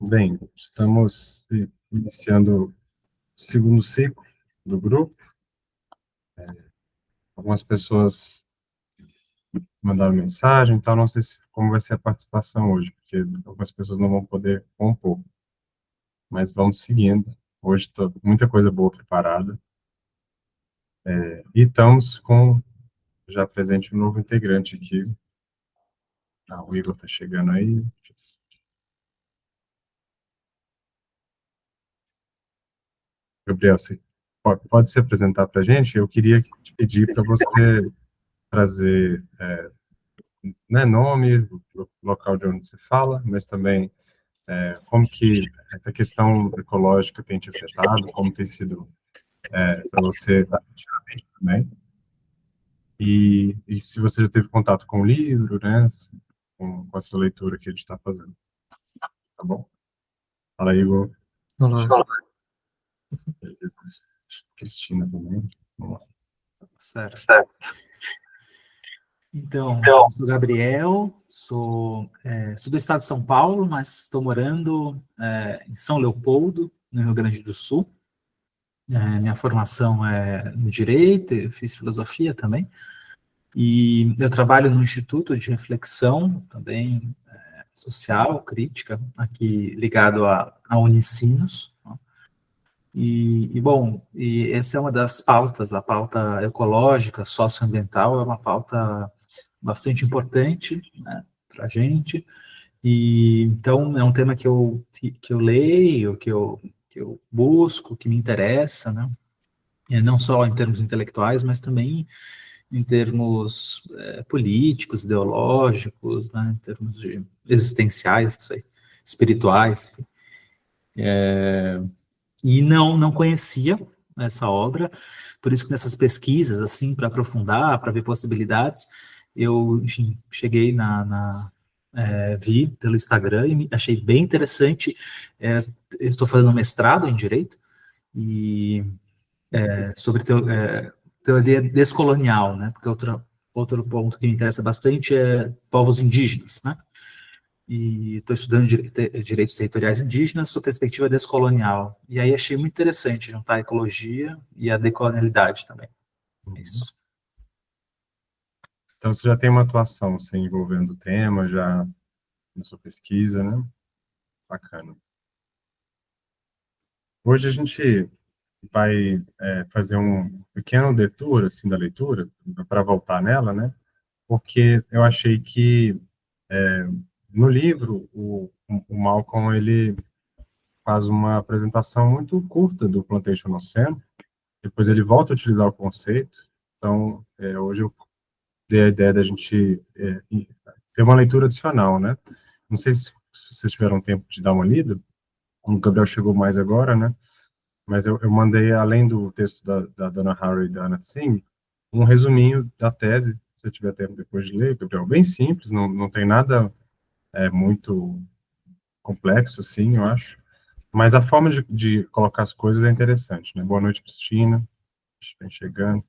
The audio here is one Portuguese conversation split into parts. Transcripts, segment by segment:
Bem, estamos iniciando o segundo ciclo do grupo. Algumas pessoas mandaram mensagem, então não sei como vai ser a participação hoje, porque algumas pessoas não vão poder compor. Mas vamos seguindo. Hoje está muita coisa boa preparada. E estamos com já presente um novo integrante aqui. O Igor está chegando aí. Gabriel, você pode se apresentar para a gente? Eu queria te pedir para você trazer nome, local de onde você fala, mas também como que essa questão ecológica tem te afetado, como tem sido para você também, e se você já teve contato com o livro, né, com a sua leitura que a gente está fazendo, tá bom? Fala aí, Igor. Olá. Beleza. Cristina também. Vamos lá. Certo. Então, eu sou Gabriel, sou do estado de São Paulo, mas estou morando em São Leopoldo, no Rio Grande do Sul. Minha formação é no Direito, eu fiz Filosofia também, e eu trabalho no Instituto de Reflexão, também social, crítica, aqui ligado à Unicinos, né? Bom, essa é uma das pautas, a pauta ecológica, socioambiental, é uma pauta bastante importante, né, para a gente, e então é um tema que eu leio, que eu busco, que me interessa, né, e não só em termos intelectuais, mas também em termos políticos, ideológicos, né, em termos existenciais, não sei, espirituais, enfim. E não conhecia essa obra, por isso que nessas pesquisas, assim, para aprofundar, para ver possibilidades, eu, enfim, cheguei vi pelo Instagram e achei bem interessante. Eu estou fazendo um mestrado em Direito, e sobre teoria descolonial, né, porque outro ponto que me interessa bastante é povos indígenas, né, e estou estudando direitos territoriais indígenas sob perspectiva descolonial. E aí achei muito interessante juntar a ecologia e a decolonialidade também. É isso. Então, você já tem uma atuação assim, envolvendo o tema, já na sua pesquisa, né? Bacana. Hoje a gente vai fazer um pequeno detour, assim, da leitura, para voltar nela, né? Porque eu achei que no livro o Malcolm, ele faz uma apresentação muito curta do Plantation Oceano, depois ele volta a utilizar o conceito, então hoje eu dei a ideia da gente ter uma leitura adicional, né? Não sei se vocês tiveram tempo de dar uma lida, o Gabriel chegou mais agora, né? Mas eu mandei, além do texto da Donna Haraway e da Anna Tsing, um resuminho da tese, se você tiver tempo depois de ler, Gabriel, bem simples, não tem nada muito complexo, assim, eu acho, mas a forma de colocar as coisas é interessante, né? Boa noite, Cristina, vem chegando.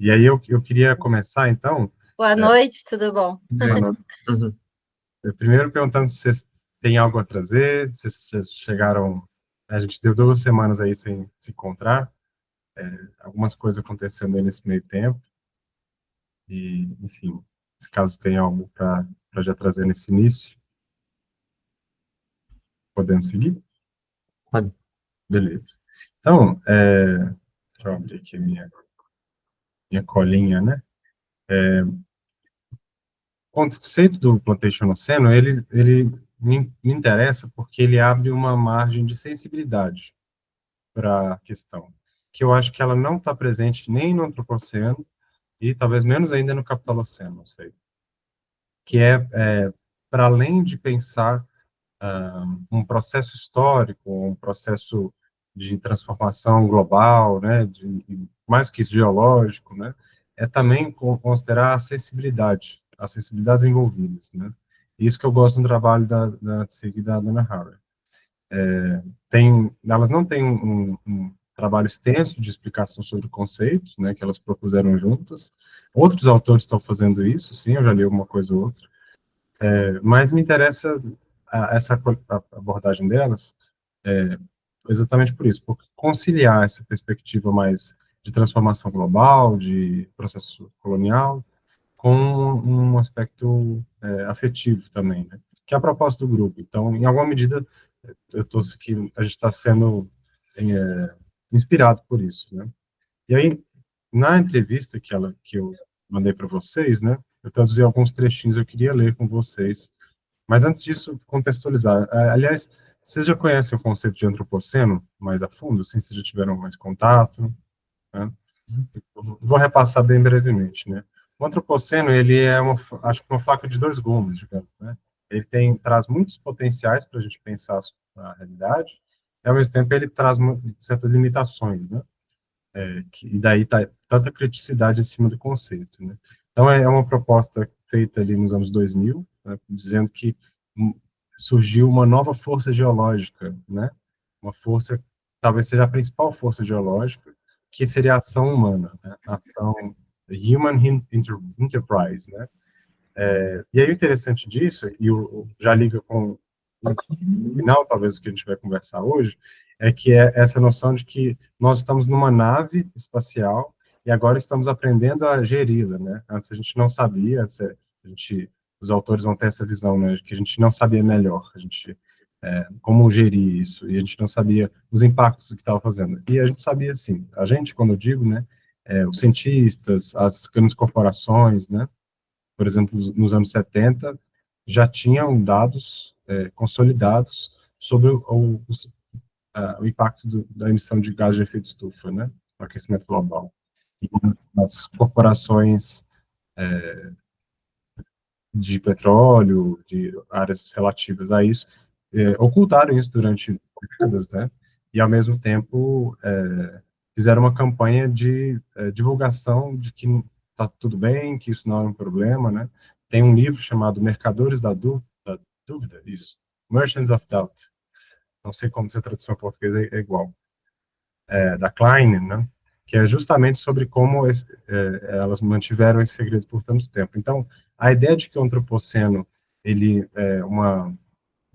E aí eu queria começar, então... Boa noite, tudo bom? Boa noite. Primeiro perguntando se vocês têm algo a trazer, se vocês chegaram... A gente deu 2 semanas aí sem se encontrar, algumas coisas acontecendo aí nesse meio tempo, e, enfim, se caso tem algo para já trazer nesse início, podemos seguir? Pode. Beleza. Então, deixa eu abrir aqui minha colinha, né? O conceito do Plantation Oceano, ele me interessa porque ele abre uma margem de sensibilidade para a questão, que eu acho que ela não está presente nem no Antropoceno e talvez menos ainda no Capitaloceno, não sei. Que para além de pensar um processo histórico, um processo de transformação global, né, mais que isso, geológico, né, é também considerar a acessibilidade, as sensibilidades envolvidas, né. Isso que eu gosto do trabalho da Tsig e da Donna Haraway. Elas não têm um trabalho extenso de explicação sobre o conceito, né, que elas propuseram juntas. Outros autores estão fazendo isso, sim, eu já li uma coisa ou outra. Mas me interessa essa abordagem delas é exatamente por isso, por conciliar essa perspectiva mais de transformação global, de processo colonial, com um aspecto afetivo também, né? Que é a proposta do grupo. Então, em alguma medida, eu estou que a gente está sendo inspirado por isso, né? E aí, na entrevista que eu mandei para vocês, né? Eu traduzi alguns trechinhos, eu queria ler com vocês. Mas antes disso, contextualizar. Aliás, vocês já conhecem o conceito de antropoceno mais a fundo? Assim, vocês já tiveram mais contato? Né? Vou repassar bem brevemente, né? O antropoceno, ele é acho que uma faca de dois gumes, digamos, né? Ele traz muitos potenciais para a gente pensar a realidade, e ao mesmo tempo ele traz certas limitações, né? E daí tá tanta criticidade em cima do conceito, né? Então, é uma proposta feita ali nos anos 2000, né, dizendo que surgiu uma nova força geológica, né? Uma força, talvez seja a principal força geológica, que seria a ação humana, né? A ação Human Enterprise, né? E aí o interessante disso, e já liga com o final, talvez, o que a gente vai conversar hoje, é que é essa noção de que nós estamos numa nave espacial e agora estamos aprendendo a geri-la, né? Antes a gente não sabia, os autores vão ter essa visão, né, de que a gente não sabia melhor, como gerir isso, e a gente não sabia os impactos do que estava fazendo. E a gente sabia, sim. A gente, quando eu digo, né, os cientistas, as grandes corporações, né, por exemplo, nos anos 70, já tinham dados consolidados sobre o impacto da emissão de gás de efeito estufa, né, no aquecimento global. E as corporações de petróleo, de áreas relativas a isso, ocultaram isso durante décadas, né, e ao mesmo tempo fizeram uma campanha de divulgação de que está tudo bem, que isso não é um problema, né. Tem um livro chamado Mercadores da Dúvida, isso, Merchants of Doubt, não sei como se a tradução em português é igual, da Klein, né, que é justamente sobre como elas mantiveram esse segredo por tanto tempo. Então, a ideia de que o antropoceno ele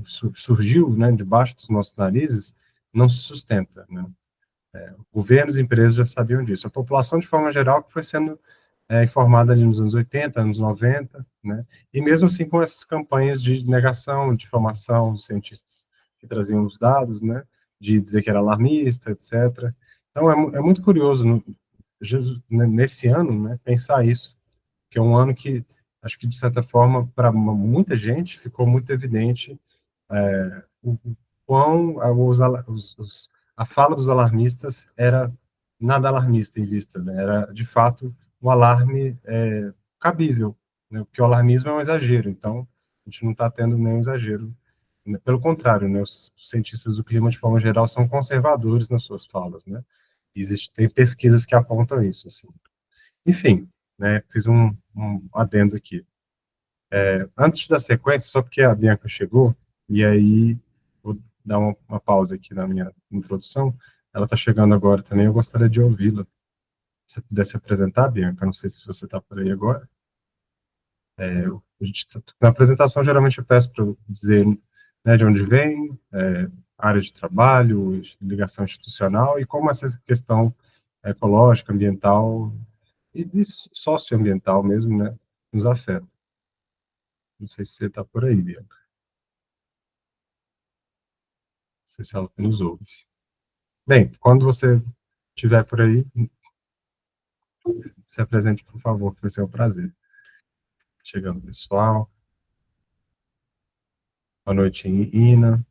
surgiu, né, debaixo dos nossos narizes não se sustenta, né? Governos e empresas já sabiam disso. A população, de forma geral, que foi sendo informada ali nos anos 80, anos 90, né? E mesmo assim com essas campanhas de negação, de difamação dos cientistas que traziam os dados, né? De dizer que era alarmista, etc. Então, é muito curioso, nesse ano, né, pensar isso, que é um ano que, acho que, de certa forma, para muita gente, ficou muito evidente o quão a fala dos alarmistas era nada alarmista em vista, né? Era, de fato, um alarme cabível, né? Porque o alarmismo é um exagero, então a gente não está tendo nenhum exagero. Né? Pelo contrário, né? Os cientistas do clima, de forma geral, são conservadores nas suas falas, né? Tem pesquisas que apontam isso, assim. Enfim, né? Fiz um adendo aqui. Antes da sequência, só porque a Bianca chegou, e aí vou dar uma pausa aqui na minha introdução. Ela está chegando agora também, eu gostaria de ouvi-la. Se você pudesse apresentar, Bianca, não sei se você está por aí agora. Na apresentação, geralmente eu peço para dizer, né, de onde vem, área de trabalho, ligação institucional, e como essa questão ecológica, ambiental e socioambiental mesmo, né, nos afeta. Não sei se você está por aí, Bianca. Não sei se ela nos ouve. Bem, quando você estiver por aí, se apresente, por favor, que vai ser um prazer. Chegando, pessoal. Boa noite, Ina.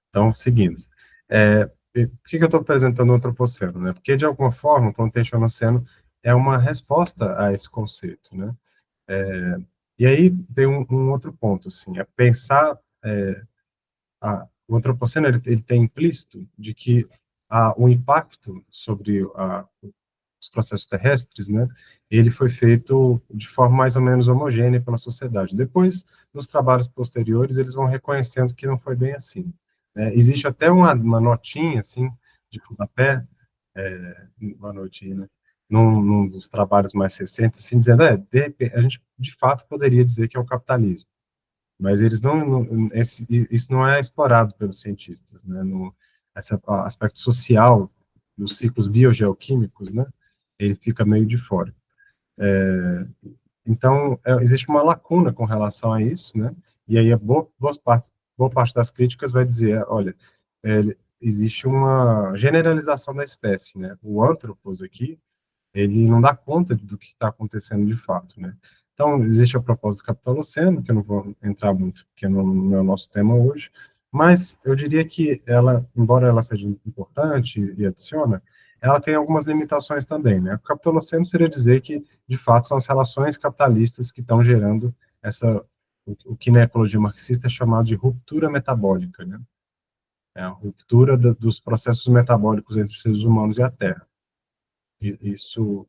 Então, seguindo. Por que eu estou apresentando o antropoceno? Né? Porque, de alguma forma, o contexto-anoceno é uma resposta a esse conceito. Né? E aí tem um outro ponto, assim, é pensar o antropoceno ele tem implícito de que o impacto sobre os processos terrestres, né, ele foi feito de forma mais ou menos homogênea pela sociedade. Depois, nos trabalhos posteriores, eles vão reconhecendo que não foi bem assim. Né? Existe até uma notinha, assim, de rodapé, boa noite, né, num dos trabalhos mais recentes, assim, dizendo, de repente, a gente, de fato, poderia dizer que é o capitalismo. mas eles isso não é explorado pelos cientistas, né? Esse aspecto social dos ciclos biogeoquímicos, né? Ele fica meio de fora. Então, existe uma lacuna com relação a isso, né? E aí, boa parte das críticas vai dizer, olha, existe uma generalização da espécie, né? O Anthropos aqui, ele não dá conta do que está acontecendo de fato, né? Então, existe a proposta do Capitaloceno, que eu não vou entrar muito, porque não é o nosso tema hoje, mas eu diria que ela, embora ela seja importante e adiciona, ela tem algumas limitações também, né? O Capitaloceno seria dizer que, de fato, são as relações capitalistas que estão gerando o que na ecologia marxista é chamado de ruptura metabólica, né? É a ruptura dos processos metabólicos entre os seres humanos e a Terra. Isso,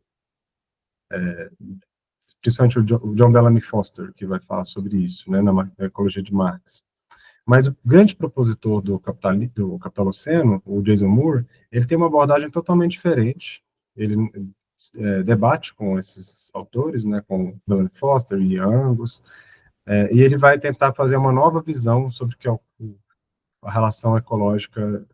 principalmente o John Bellamy Foster, que vai falar sobre isso, né, na ecologia de Marx. Mas o grande propositor do Capitaloceno, o Jason Moore, ele tem uma abordagem totalmente diferente. Ele debate com esses autores, né, com Bellamy Foster e Angus, e ele vai tentar fazer uma nova visão sobre o que é a relação ecológica,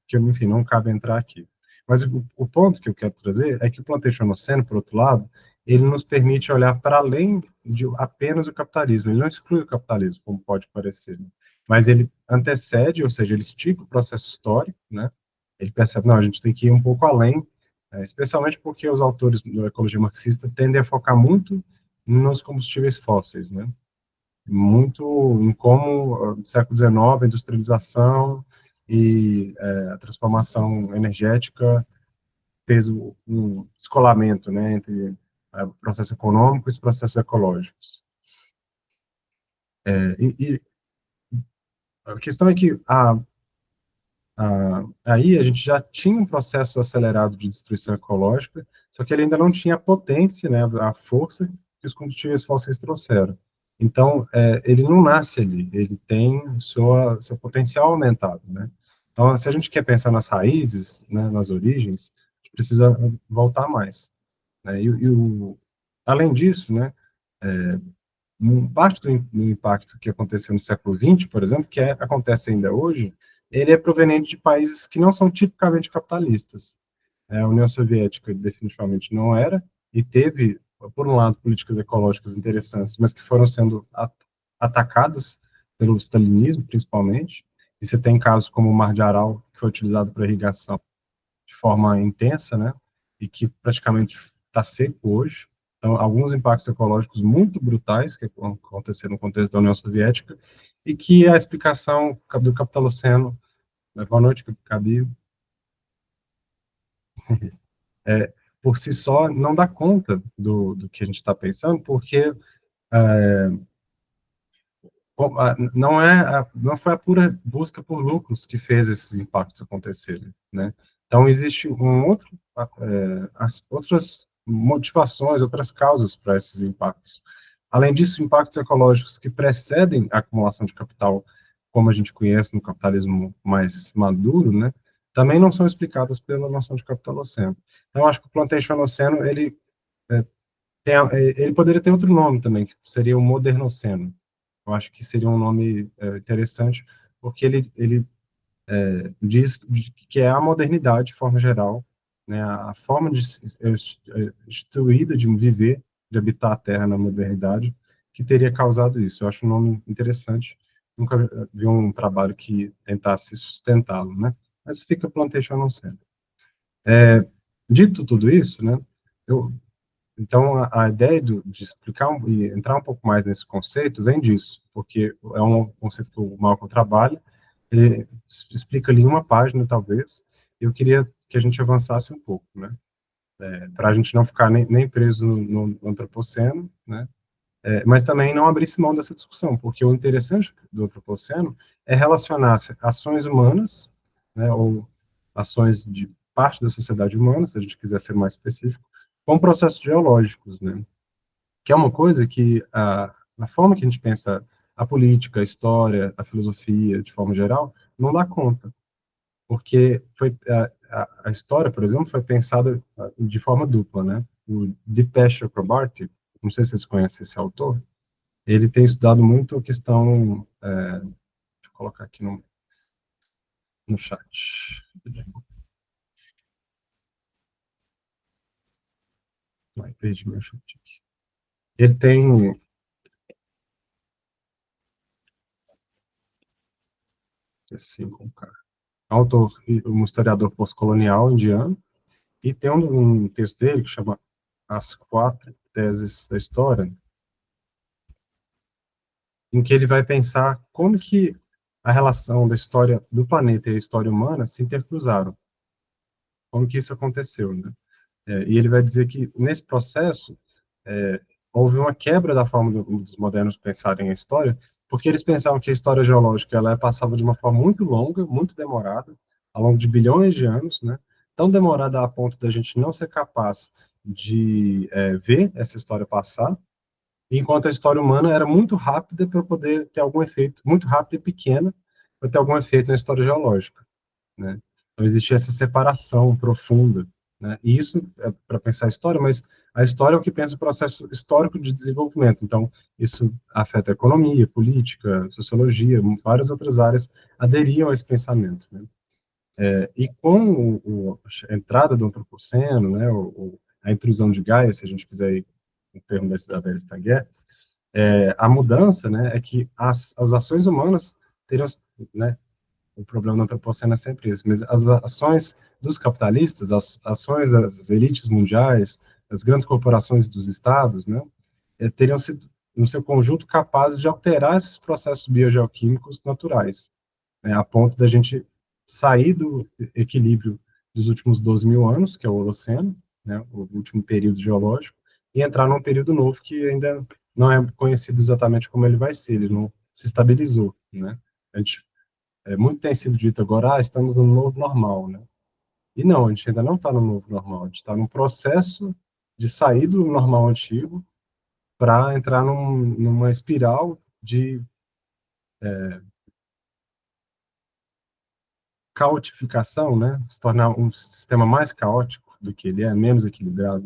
que, enfim, não cabe entrar aqui. Mas o ponto que eu quero trazer é que o Plantationoceno, por outro lado, ele nos permite olhar para além de apenas o capitalismo. Ele não exclui o capitalismo, como pode parecer, né? Mas ele antecede, ou seja, ele estica o processo histórico, né? Ele percebe, não, a gente tem que ir um pouco além, especialmente porque os autores da ecologia marxista tendem a focar muito nos combustíveis fósseis, né? Muito em como, no século XIX, a industrialização e a transformação energética fez um descolamento, né, entre o processo econômico e os processos ecológicos. E a questão é que aí a gente já tinha um processo acelerado de destruição ecológica, só que ele ainda não tinha a potência, né, a força que os combustíveis fósseis trouxeram. Então, ele não nasce ali, ele tem seu potencial aumentado, né? Então, se a gente quer pensar nas raízes, né, nas origens, a gente precisa voltar mais, né? Além disso, né, parte do impacto que aconteceu no século XX, por exemplo, acontece ainda hoje, ele é proveniente de países que não são tipicamente capitalistas. A União Soviética definitivamente não era, e teve, por um lado, políticas ecológicas interessantes, mas que foram sendo atacadas pelo stalinismo, principalmente. E você tem casos como o Mar de Aral, que foi utilizado para irrigação de forma intensa, né, e que praticamente está seco hoje. Então, alguns impactos ecológicos muito brutais que aconteceram no contexto da União Soviética e que a explicação do Capitaloceno, boa noite, Gabi, por si só não dá conta do que a gente está pensando, porque não foi a pura busca por lucros que fez esses impactos acontecerem, né? Então, existe outras motivações, outras causas para esses impactos. Além disso, impactos ecológicos que precedem a acumulação de capital, como a gente conhece no capitalismo mais maduro, né, também não são explicadas pela noção de capitaloceno. Então, eu acho que o plantationoceno, é, ele poderia ter outro nome também, que seria o modernoceno. Eu acho que seria um nome interessante, porque ele diz que é a modernidade, de forma geral, né, a forma instituída de viver, de habitar a Terra na modernidade, que teria causado isso. Eu acho um nome interessante. Nunca vi um trabalho que tentasse sustentá-lo, né? Mas fica Plantation não sendo. Dito tudo isso, né? Então, a ideia de explicar e entrar um pouco mais nesse conceito vem disso, porque é um conceito que o Malcolm trabalha, ele explica ali em uma página, talvez, e eu queria que a gente avançasse um pouco, né? Para a gente não ficar nem preso no antropoceno, né? Mas também não abrir mão dessa discussão, porque o interessante do antropoceno é relacionar ações humanas, né, ou ações de parte da sociedade humana, se a gente quiser ser mais específico, com processos geológicos, né? Que é uma coisa que, na forma que a gente pensa a política, a história, a filosofia, de forma geral, não dá conta. Porque a história, por exemplo, foi pensada de forma dupla, né? O Dipesh Chakrabarty, não sei se vocês conhecem esse autor, ele tem estudado muito a questão, deixa eu colocar aqui no chat. Vai, perdi meu chat aqui. Ele tem, assim, com cara, autor, um historiador pós-colonial indiano, e tem um texto dele que chama As Quatro Teses da História, em que ele vai pensar como que a relação da história do planeta e a história humana se intercruzaram, como que isso aconteceu, né? E ele vai dizer que, nesse processo, houve uma quebra da forma dos modernos pensarem a história, porque eles pensavam que a história geológica ela passava de uma forma muito longa, muito demorada, ao longo de bilhões de anos, né? Tão demorada a ponto da gente não ser capaz de ver essa história passar, enquanto a história humana era muito rápida para poder ter algum efeito, muito rápida e pequena para ter algum efeito na história geológica, né? Então existia essa separação profunda, né? E isso é para pensar a história, mas a história é o que pensa o processo histórico de desenvolvimento. Então isso afeta a economia, política, sociologia, várias outras áreas aderiam a esse pensamento, né? E com a entrada do antropoceno, né, a intrusão de Gaia, se a gente quiser ir no termo da velha Staguer, a mudança, né, é que as ações humanas teriam, né, o problema do antropoceno é sempre esse, mas as ações dos capitalistas, as ações das elites mundiais, das grandes corporações dos estados, né, teriam sido, no seu conjunto, capazes de alterar esses processos biogeoquímicos naturais, né, a ponto da gente sair do equilíbrio dos últimos 12 mil anos, que é o Holoceno, né, o último período geológico, e entrar num período novo que ainda não é conhecido exatamente como ele vai ser, ele não se estabilizou, né? A gente, muito tem sido dito agora, estamos no novo normal, né? E não, a gente ainda não está no novo normal, a gente está num processo de sair do normal antigo para entrar numa espiral de caotificação, né? Se tornar um sistema mais caótico do que ele é, menos equilibrado,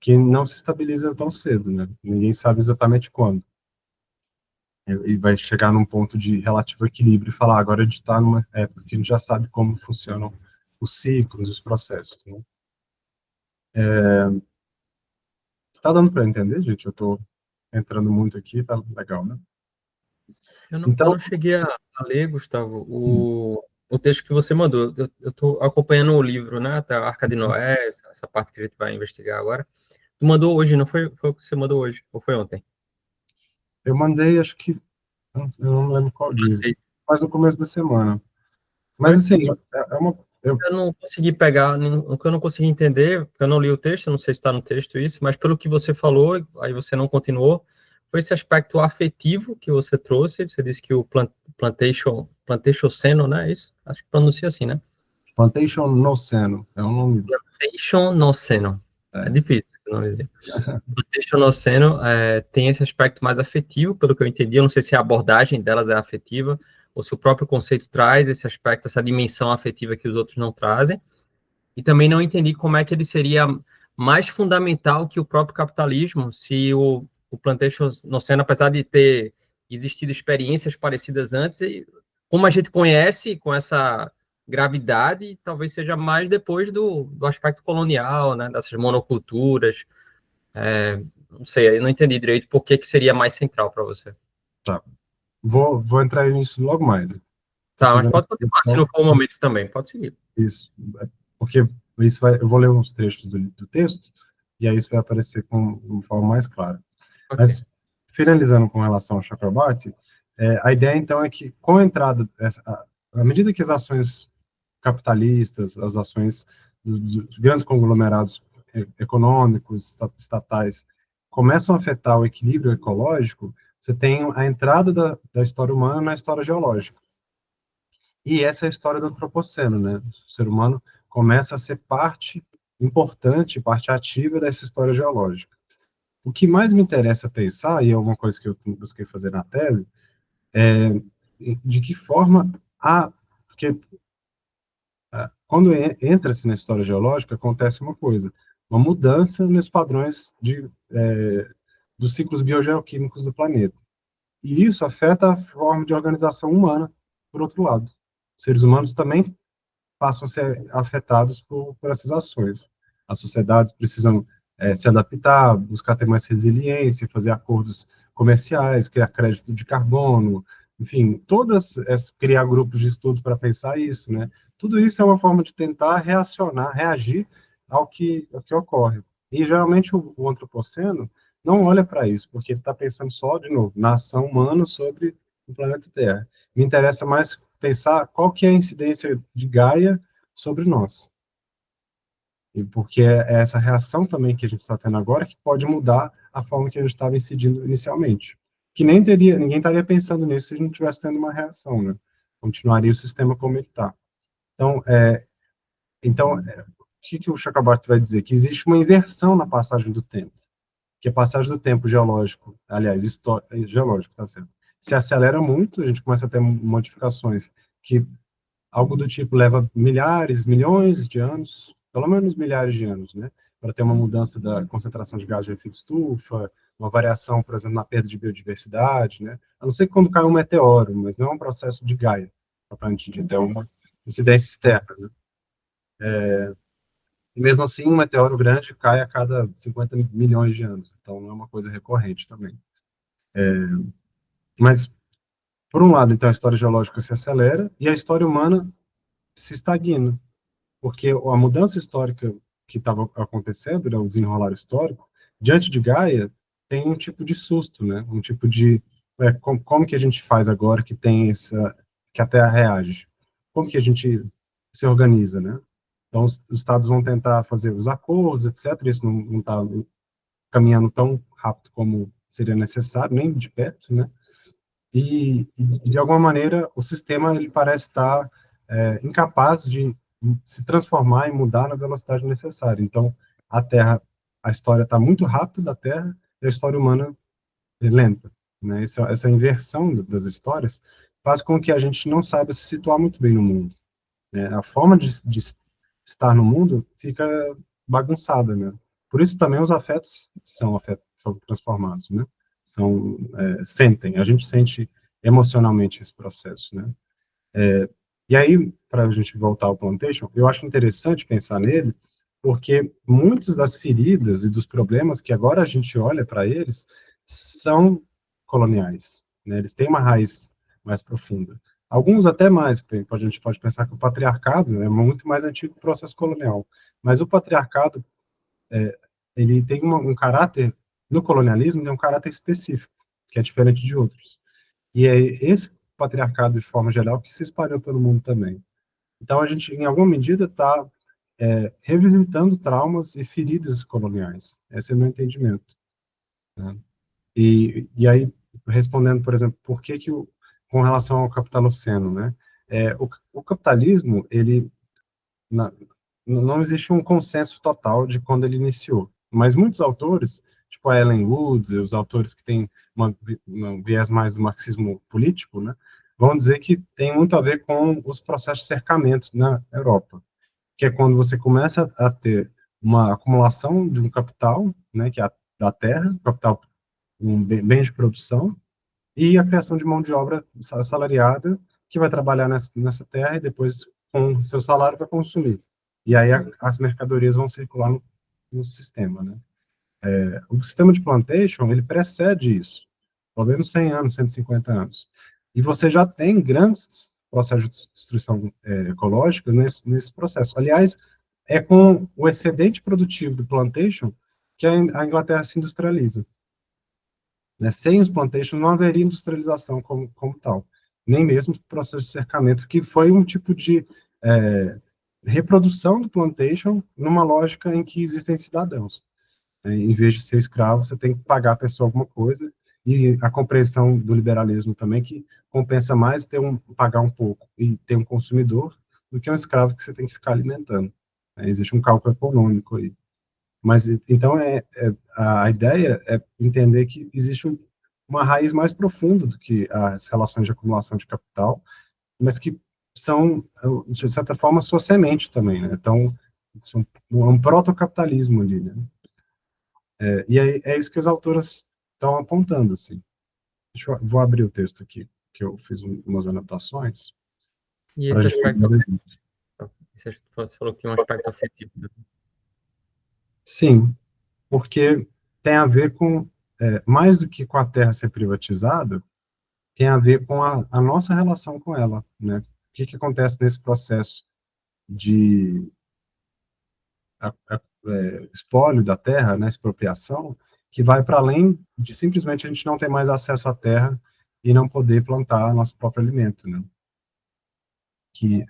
que não se estabiliza tão cedo, né? Ninguém sabe exatamente quando. E vai chegar num ponto de relativo equilíbrio e falar, agora a gente está numa época que a gente já sabe como funcionam os ciclos, os processos, né? Tá dando para entender, gente? Eu estou entrando muito aqui, tá legal, né? Eu Então, não cheguei a ler, Gustavo, o texto que você mandou. Eu estou acompanhando o livro, né? Até a Arca de Noé, essa parte que a gente vai investigar agora. Tu mandou hoje, não foi? Foi o que você mandou hoje, ou foi ontem? eu mandei, acho que, eu não lembro qual dia, mas no começo da semana. Mas, Foi? assim, é uma... Eu não consegui pegar, o que eu não consegui entender, porque eu não li o texto, eu não sei se está no texto isso, mas pelo que você falou, aí você não continuou, foi esse aspecto afetivo que você trouxe, você disse que o Plantatioceno, né, isso? Acho que pronuncia assim, né? Plantationoceno, é um nome... Plantationoceno, é difícil esse nomezinho. Plantationoceno tem esse aspecto mais afetivo, pelo que eu entendi, eu não sei se a abordagem delas é afetiva, ou se o próprio conceito traz esse aspecto, essa dimensão afetiva que os outros não trazem, e também não entendi como é que ele seria mais fundamental que o próprio capitalismo, se o Plantationoceno, apesar de ter existido experiências parecidas antes, como a gente conhece, com essa gravidade, talvez seja mais depois do aspecto colonial, né, dessas monoculturas, não sei, eu não entendi direito por que seria mais central para você. Tá. Vou entrar nisso logo mais. Tá, mas pode continuar, se não for o momento também, pode seguir. Isso, porque isso eu vou ler uns trechos do texto, e aí isso vai aparecer de uma forma mais clara. Okay. Mas, finalizando com relação ao Chakrabarty, a ideia, então, é que, com a entrada, à medida que as ações capitalistas, as ações dos grandes conglomerados econômicos, estatais, começam a afetar o equilíbrio ecológico, você tem a entrada da história humana na história geológica. E essa é a história do antropoceno, né? O ser humano começa a ser parte importante, parte ativa dessa história geológica. O que mais me interessa pensar, e é uma coisa que eu busquei fazer na tese, é de que forma porque quando entra-se na história geológica, acontece uma coisa, uma mudança nos padrões de dos ciclos biogeoquímicos do planeta. E isso afeta a forma de organização humana, por outro lado. Os seres humanos também passam a ser afetados por essas ações. As sociedades precisam se adaptar, buscar ter mais resiliência, fazer acordos comerciais, criar crédito de carbono, enfim, criar grupos de estudo para pensar isso, né? Tudo isso é uma forma de tentar reagir ao que ocorre. E, geralmente, o antropoceno não olha para isso, porque ele está pensando só, de novo, na ação humana sobre o planeta Terra. Me interessa mais pensar qual que é a incidência de Gaia sobre nós. E porque é essa reação também que a gente está tendo agora que pode mudar a forma que a gente estava incidindo inicialmente. Que ninguém estaria pensando nisso se a gente não tivesse tendo uma reação, né? Continuaria o sistema como ele está. Então, o que o Chakrabarty vai dizer? Que existe uma inversão na passagem do tempo. Que a passagem do tempo geológico, aliás, geológico, tá certo, se acelera muito, a gente começa a ter modificações que algo do tipo leva milhares, milhões de anos, pelo menos milhares de anos, né, para ter uma mudança da concentração de gás de efeito estufa, uma variação, por exemplo, na perda de biodiversidade, né, a não ser que quando cai um meteoro, mas não é um processo de Gaia, para a gente ter uma incidência externa, né. E mesmo assim, um meteoro grande cai a cada 50 milhões de anos, então não é uma coisa recorrente também. Mas, por um lado, então, a história geológica se acelera e a história humana se estagna, porque a mudança histórica que estava acontecendo, né, o desenrolar histórico, diante de Gaia, tem um tipo de susto, né, um tipo de, como que a gente faz agora que que a Terra reage? Como que a gente se organiza, né? Então, os estados vão tentar fazer os acordos, etc. Isso não está caminhando tão rápido como seria necessário, nem de perto, né? E de alguma maneira, o sistema ele parece estar incapaz de se transformar e mudar na velocidade necessária. Então, a história está muito rápida da Terra e a história humana é lenta, né? Essa inversão das histórias faz com que a gente não saiba se situar muito bem no mundo, né? A forma de estar no mundo fica bagunçada, né? Por isso também os afetos são transformados, né? Sentem, a gente sente emocionalmente esse processo, né? E aí, para a gente voltar ao Plantation, eu acho interessante pensar nele, porque muitas das feridas e dos problemas que agora a gente olha para eles são coloniais, né? Eles têm uma raiz mais profunda. Alguns até mais, a gente pode pensar que o patriarcado é muito mais antigo que o processo colonial, mas o patriarcado, ele tem um caráter, no colonialismo, tem um caráter específico, que é diferente de outros. E é esse patriarcado, de forma geral, que se espalhou pelo mundo também. Então, a gente, em alguma medida, está revisitando traumas e feridas coloniais. Esse é o meu entendimento, né? E aí, respondendo, por exemplo, por que com relação ao capitaloceno, né? O capitalismo, na, não existe um consenso total de quando ele iniciou, mas muitos autores, tipo a Ellen Woods, os autores que têm um viés mais do marxismo político, né, vão dizer que tem muito a ver com os processos de cercamento na Europa, que é quando você começa a ter uma acumulação de um capital, né, que é da terra, capital, um bem de produção, e a criação de mão de obra assalariada, que vai trabalhar nessa terra e depois, com seu salário, vai consumir. E aí as mercadorias vão circular no sistema, né? O sistema de plantation, ele precede isso, pelo menos 100 anos, 150 anos. E você já tem grandes processos de destruição ecológica nesse processo. Aliás, é com o excedente produtivo do plantation que a Inglaterra se industrializa, né? Sem os plantations não haveria industrialização como tal, nem mesmo o processo de cercamento, que foi um tipo de reprodução do plantation numa lógica em que existem cidadãos. Em vez de ser escravo, você tem que pagar a pessoa alguma coisa, e a compreensão do liberalismo também, que compensa mais pagar um pouco e ter um consumidor, do que um escravo que você tem que ficar alimentando. Existe um cálculo econômico aí. Mas, então, a ideia é entender que existe uma raiz mais profunda do que as relações de acumulação de capital, mas que são, de certa forma, sua semente também, né? Então, um protocapitalismo ali, né? E é isso que as autoras estão apontando, assim. Vou abrir o texto aqui, que eu fiz umas anotações. E esse aspecto, você falou que tinha um aspecto afetivo. Sim, porque tem a ver com, mais do que com a terra ser privatizada, tem a ver com a nossa relação com ela, né? O que acontece nesse processo de espólio da terra, né, expropriação, que vai para além de simplesmente a gente não ter mais acesso à terra e não poder plantar nosso próprio alimento, né? Que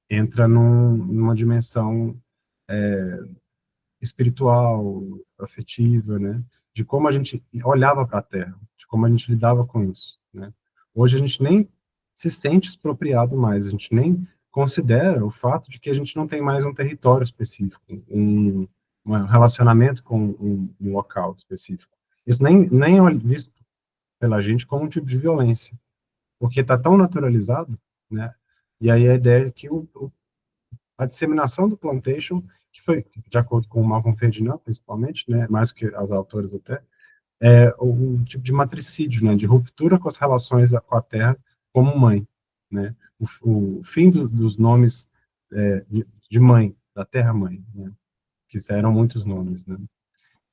entra numa dimensão espiritual, afetiva, né? De como a gente olhava para a terra, de como a gente lidava com isso, né? Hoje a gente nem se sente expropriado mais, a gente nem considera o fato de que a gente não tem mais um território específico, um relacionamento com um local específico. Isso nem é visto pela gente como um tipo de violência, porque está tão naturalizado, né? E aí a ideia é que a disseminação do plantation, que foi, de acordo com o Malcolm Ferdinand, principalmente, né, mais que as autoras até, é um tipo de matricídio, né, de ruptura com as relações com a terra como mãe, né, o fim dos nomes de mãe, da terra-mãe, né, que eram muitos nomes, né.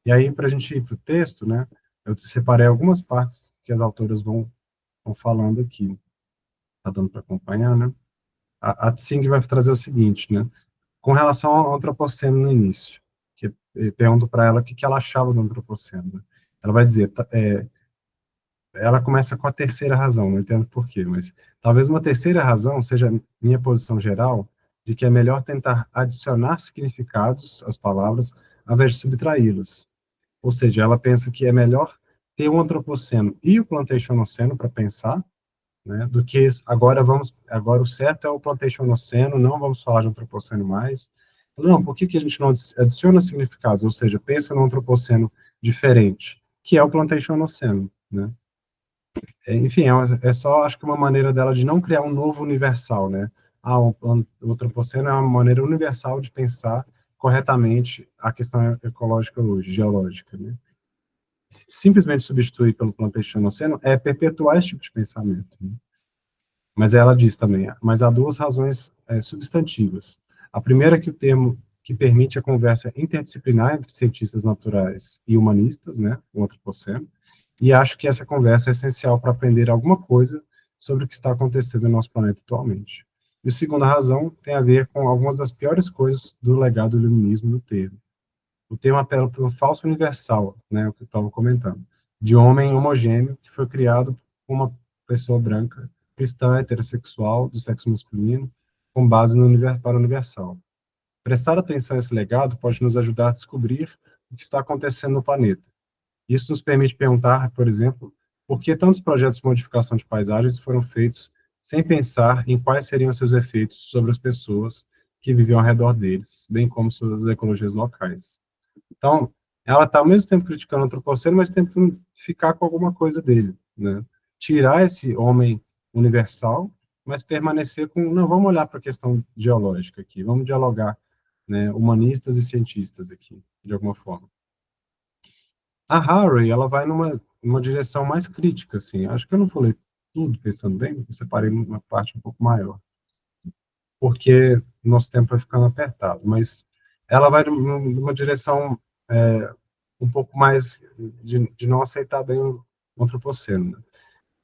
E aí, para a gente ir para o texto, né, eu separei algumas partes que as autoras vão falando aqui. Está dando para acompanhar, né? A Tsing vai trazer o seguinte, né? Com relação ao antropoceno no início, que eu pergunto para ela o que ela achava do antropoceno, né? Ela vai dizer, ela começa com a terceira razão, não entendo por quê, mas talvez uma terceira razão seja minha posição geral, de que é melhor tentar adicionar significados às palavras, ao invés de subtraí-las. Ou seja, ela pensa que é melhor ter um antropoceno e o plantationoceno para pensar, né, do que agora o certo é o plantationoceno, não vamos falar de antropoceno mais. Não, por que a gente não adiciona significados, ou seja, pensa no antropoceno diferente, que é o plantationoceno, né? Enfim, é só, acho que uma maneira dela de não criar um novo universal, né? O antropoceno é uma maneira universal de pensar corretamente a questão ecológica hoje, geológica, né? Simplesmente substituir pelo plantationoceno é perpetuar esse tipo de pensamento, né? Mas ela diz também, mas há duas razões substantivas. A primeira é que o termo que permite a conversa interdisciplinar entre cientistas naturais e humanistas, né, o antropoceno, e acho que essa conversa é essencial para aprender alguma coisa sobre o que está acontecendo no nosso planeta atualmente. E a segunda razão tem a ver com algumas das piores coisas do legado do iluminismo do termo. O termo apela para um falso universal, né, o que eu estava comentando, de homem homogêneo que foi criado por uma pessoa branca, cristã, heterossexual, do sexo masculino, com base para o universal. Prestar atenção a esse legado pode nos ajudar a descobrir o que está acontecendo no planeta. Isso nos permite perguntar, por exemplo, por que tantos projetos de modificação de paisagens foram feitos sem pensar em quais seriam seus efeitos sobre as pessoas que viviam ao redor deles, bem como sobre as ecologias locais. Então, ela está ao mesmo tempo criticando o antropoceno, mas tentando ficar com alguma coisa dele, né? Tirar esse homem universal, mas permanecer com, não, vamos olhar para a questão geológica aqui, vamos dialogar, né, humanistas e cientistas aqui, de alguma forma. A Harry, ela vai numa direção mais crítica, assim, acho que eu não falei tudo pensando bem, eu separei uma parte um pouco maior, porque nosso tempo vai ficando apertado, mas ela vai numa direção um pouco mais de não aceitar bem o antropoceno, né?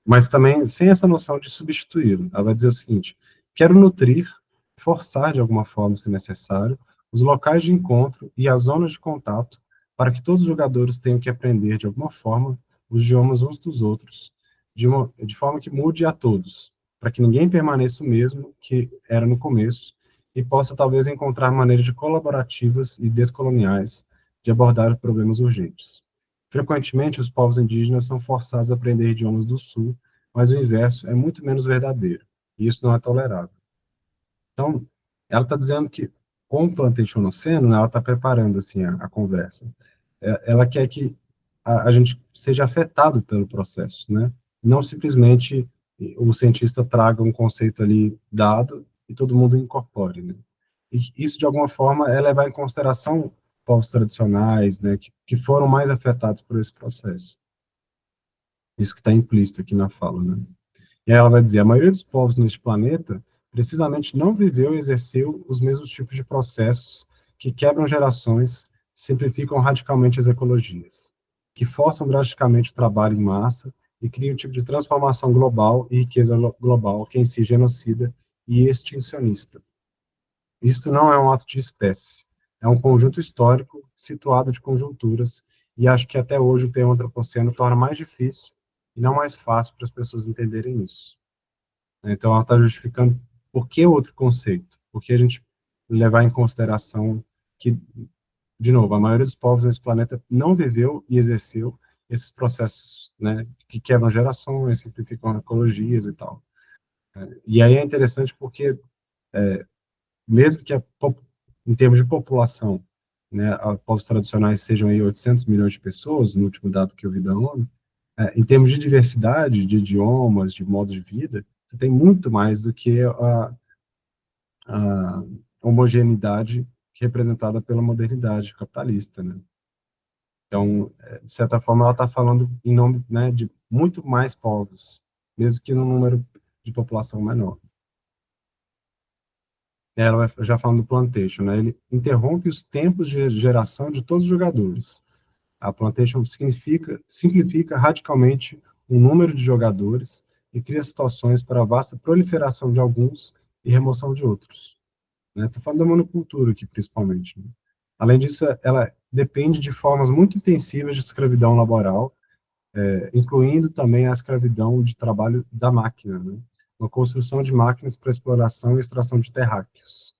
Mas também sem essa noção de substituí-lo. Ela vai dizer o seguinte: quero nutrir, forçar de alguma forma, se necessário, os locais de encontro e as zonas de contato para que todos os jogadores tenham que aprender de alguma forma os idiomas uns dos outros, de forma que mude a todos, para que ninguém permaneça o mesmo que era no começo e possa talvez encontrar maneiras de colaborativas e descoloniais de abordar problemas urgentes. Frequentemente, os povos indígenas são forçados a aprender idiomas do Sul, mas o inverso é muito menos verdadeiro, e isso não é tolerável. Então, ela está dizendo que, com o plantationoceno, né, ela está preparando assim, a conversa. Ela quer que a gente seja afetado pelo processo, né? Não simplesmente o cientista traga um conceito ali dado e todo mundo incorpore, né? E isso, de alguma forma, é levar em consideração povos tradicionais, né, que foram mais afetados por esse processo. Isso que está implícito aqui na fala, né? E aí ela vai dizer, a maioria dos povos neste planeta precisamente não viveu e exerceu os mesmos tipos de processos que quebram gerações, simplificam radicalmente as ecologias, que forçam drasticamente o trabalho em massa e criam um tipo de transformação global e riqueza global que é em si genocida e extincionista. Isto não é um ato de espécie, é um conjunto histórico situado de conjunturas, e acho que até hoje o tema antropoceno torna mais difícil e não mais fácil para as pessoas entenderem isso. Então, ela está justificando por que outro conceito, porque a gente levar em consideração que, de novo, a maioria dos povos nesse planeta não viveu e exerceu esses processos, né, que quebram gerações, simplificam ecologias e tal. E aí é interessante porque mesmo que em termos de população, né, povos tradicionais sejam aí 800 milhões de pessoas, no último dado que eu vi da ONU, em termos de diversidade, de idiomas, de modos de vida, você tem muito mais do que a homogeneidade representada pela modernidade capitalista, né? Então, de certa forma, ela está falando em nome, né, de muito mais povos, mesmo que num número de população menor. Ela vai já falando do plantation, né? Ele interrompe os tempos de geração de todos os jogadores. A plantation simplifica radicalmente o número de jogadores e cria situações para a vasta proliferação de alguns e remoção de outros. Estou falando da monocultura aqui, principalmente. Né? Além disso, ela depende de formas muito intensivas de escravidão laboral, incluindo também a escravidão de trabalho da máquina, né? Uma construção de máquinas para exploração e extração de terráqueos.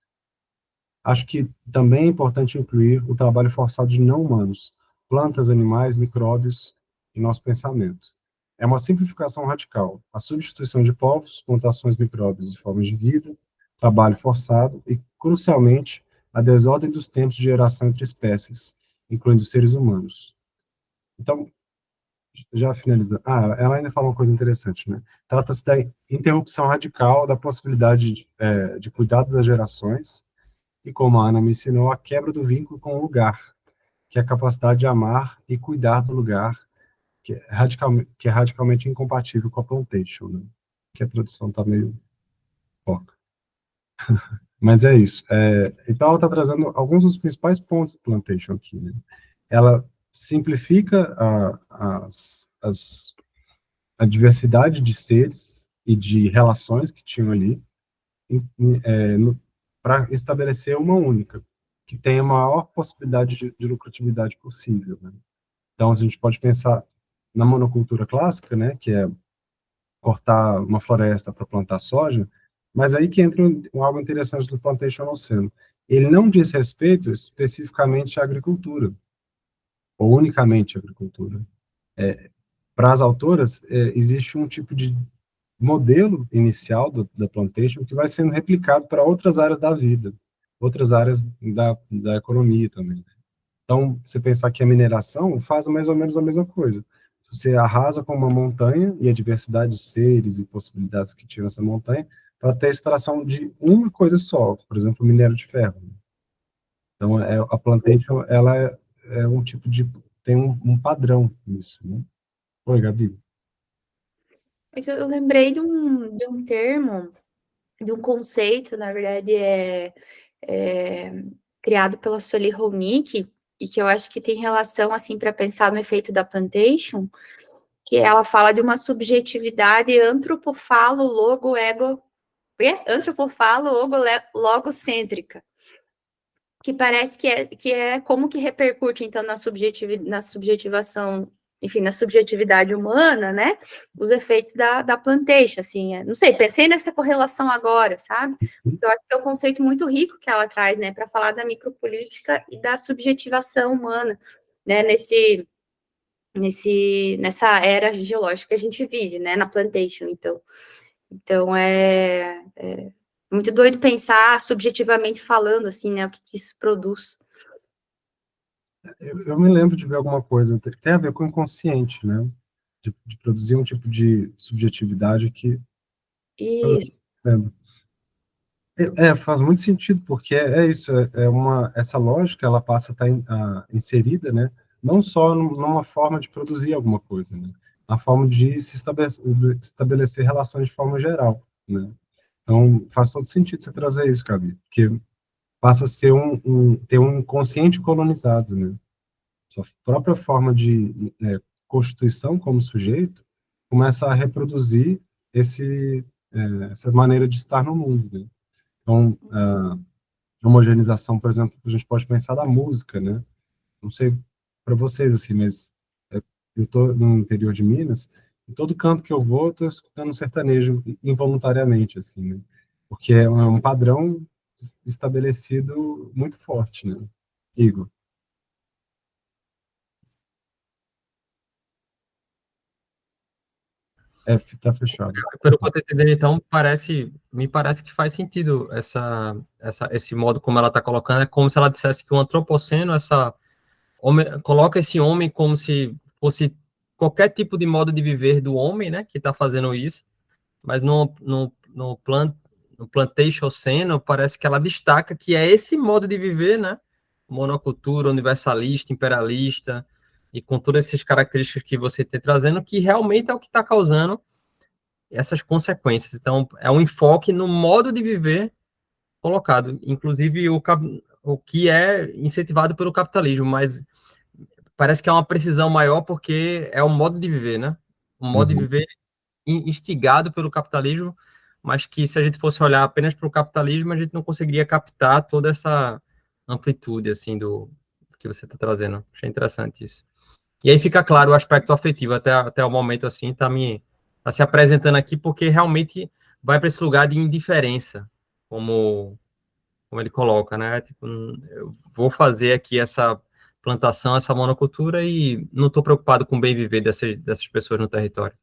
Acho que também é importante incluir o trabalho forçado de não-humanos, plantas, animais, micróbios, em nosso pensamento. É uma simplificação radical, a substituição de povos, plantações, micróbios e formas de vida, trabalho forçado e, crucialmente, a desordem dos tempos de geração entre espécies, incluindo seres humanos. Então, já finalizando. Ela ainda fala uma coisa interessante, né? Trata-se da interrupção radical da possibilidade de cuidado das gerações, e como a Ana me ensinou, a quebra do vínculo com o lugar, que é a capacidade de amar e cuidar do lugar, que é radicalmente incompatível com a plantation, né? Que a tradução está meio pouca. Mas é isso. Então, ela está trazendo alguns dos principais pontos do plantation aqui, né? Ela simplifica a diversidade de seres e de relações que tinham ali, para estabelecer uma única, que tenha a maior possibilidade de lucratividade possível. Né? Então, a gente pode pensar na monocultura clássica, né, que é cortar uma floresta para plantar soja, mas aí que entra algo interessante do plantation oceano. Ele não diz respeito especificamente à agricultura, ou unicamente à agricultura. Para as autoras, existe um tipo de modelo inicial da plantation que vai sendo replicado para outras áreas da vida, outras áreas da economia também. Então, você pensar que a mineração faz mais ou menos a mesma coisa. Você arrasa com uma montanha e a diversidade de seres e possibilidades que tinha nessa montanha para ter a extração de uma coisa só, por exemplo, o minério de ferro. Então, a plantation, ela é um tipo de... tem um padrão nisso, né? Oi, Gabi. É que eu lembrei de um termo, de um conceito, na verdade, criado pela Soli Hronik, e que eu acho que tem relação, assim, para pensar no efeito da plantation, que ela fala de uma subjetividade antropofalo, logo, ego... antropofalo, logocêntrica, que parece que é como que repercute, então, na subjetivação, enfim, na subjetividade humana, né, os efeitos da plantation, assim, não sei, pensei nessa correlação agora, sabe? Eu acho que é um conceito muito rico que ela traz, né, para falar da micropolítica e da subjetivação humana, né, nessa era geológica que a gente vive, né, na plantation, então é muito doido pensar subjetivamente falando, assim, né, o que isso produz. Eu me lembro de ver alguma coisa, tem a ver com o inconsciente, né? De produzir um tipo de subjetividade que... Isso. Faz muito sentido, porque é isso, essa lógica, ela passa a estar inserida, né? Não só numa forma de produzir alguma coisa, né? a forma de se estabelecer relações de forma geral, né? Então, faz todo sentido você trazer isso, Gabi, porque passa a ser ter um inconsciente colonizado, né? Sua própria forma de constituição como sujeito começa a reproduzir essa maneira de estar no mundo, né? Então, a homogeneização, por exemplo, a gente pode pensar da música, né? Não sei para vocês, assim, mas eu estou no interior de Minas, e todo canto que eu vou, estou escutando sertanejo involuntariamente, assim, né? Porque é um padrão estabelecido muito forte, né? Igor. Tá fechado. Pelo que eu tô entendendo, então, me parece que faz sentido esse modo como ela está colocando, é como se ela dissesse que o antropoceno, coloca esse homem como se fosse qualquer tipo de modo de viver do homem, né, que está fazendo isso, mas no Plantationoceno, parece que ela destaca que é esse modo de viver, né, monocultura, universalista, imperialista, e com todas essas características que você está trazendo, que realmente é o que está causando essas consequências. Então, é um enfoque no modo de viver colocado, inclusive o que é incentivado pelo capitalismo, mas parece que é uma precisão maior porque é o modo de viver, né? Um modo de viver instigado pelo capitalismo, mas que se a gente fosse olhar apenas para o capitalismo, a gente não conseguiria captar toda essa amplitude, assim, do que você está trazendo. Achei interessante isso. E aí fica claro o aspecto afetivo, até o momento, assim, tá se apresentando aqui, porque realmente vai para esse lugar de indiferença, como ele coloca, né? Tipo, eu vou fazer aqui essa plantação, essa monocultura, e não estou preocupado com o bem viver dessas pessoas no território.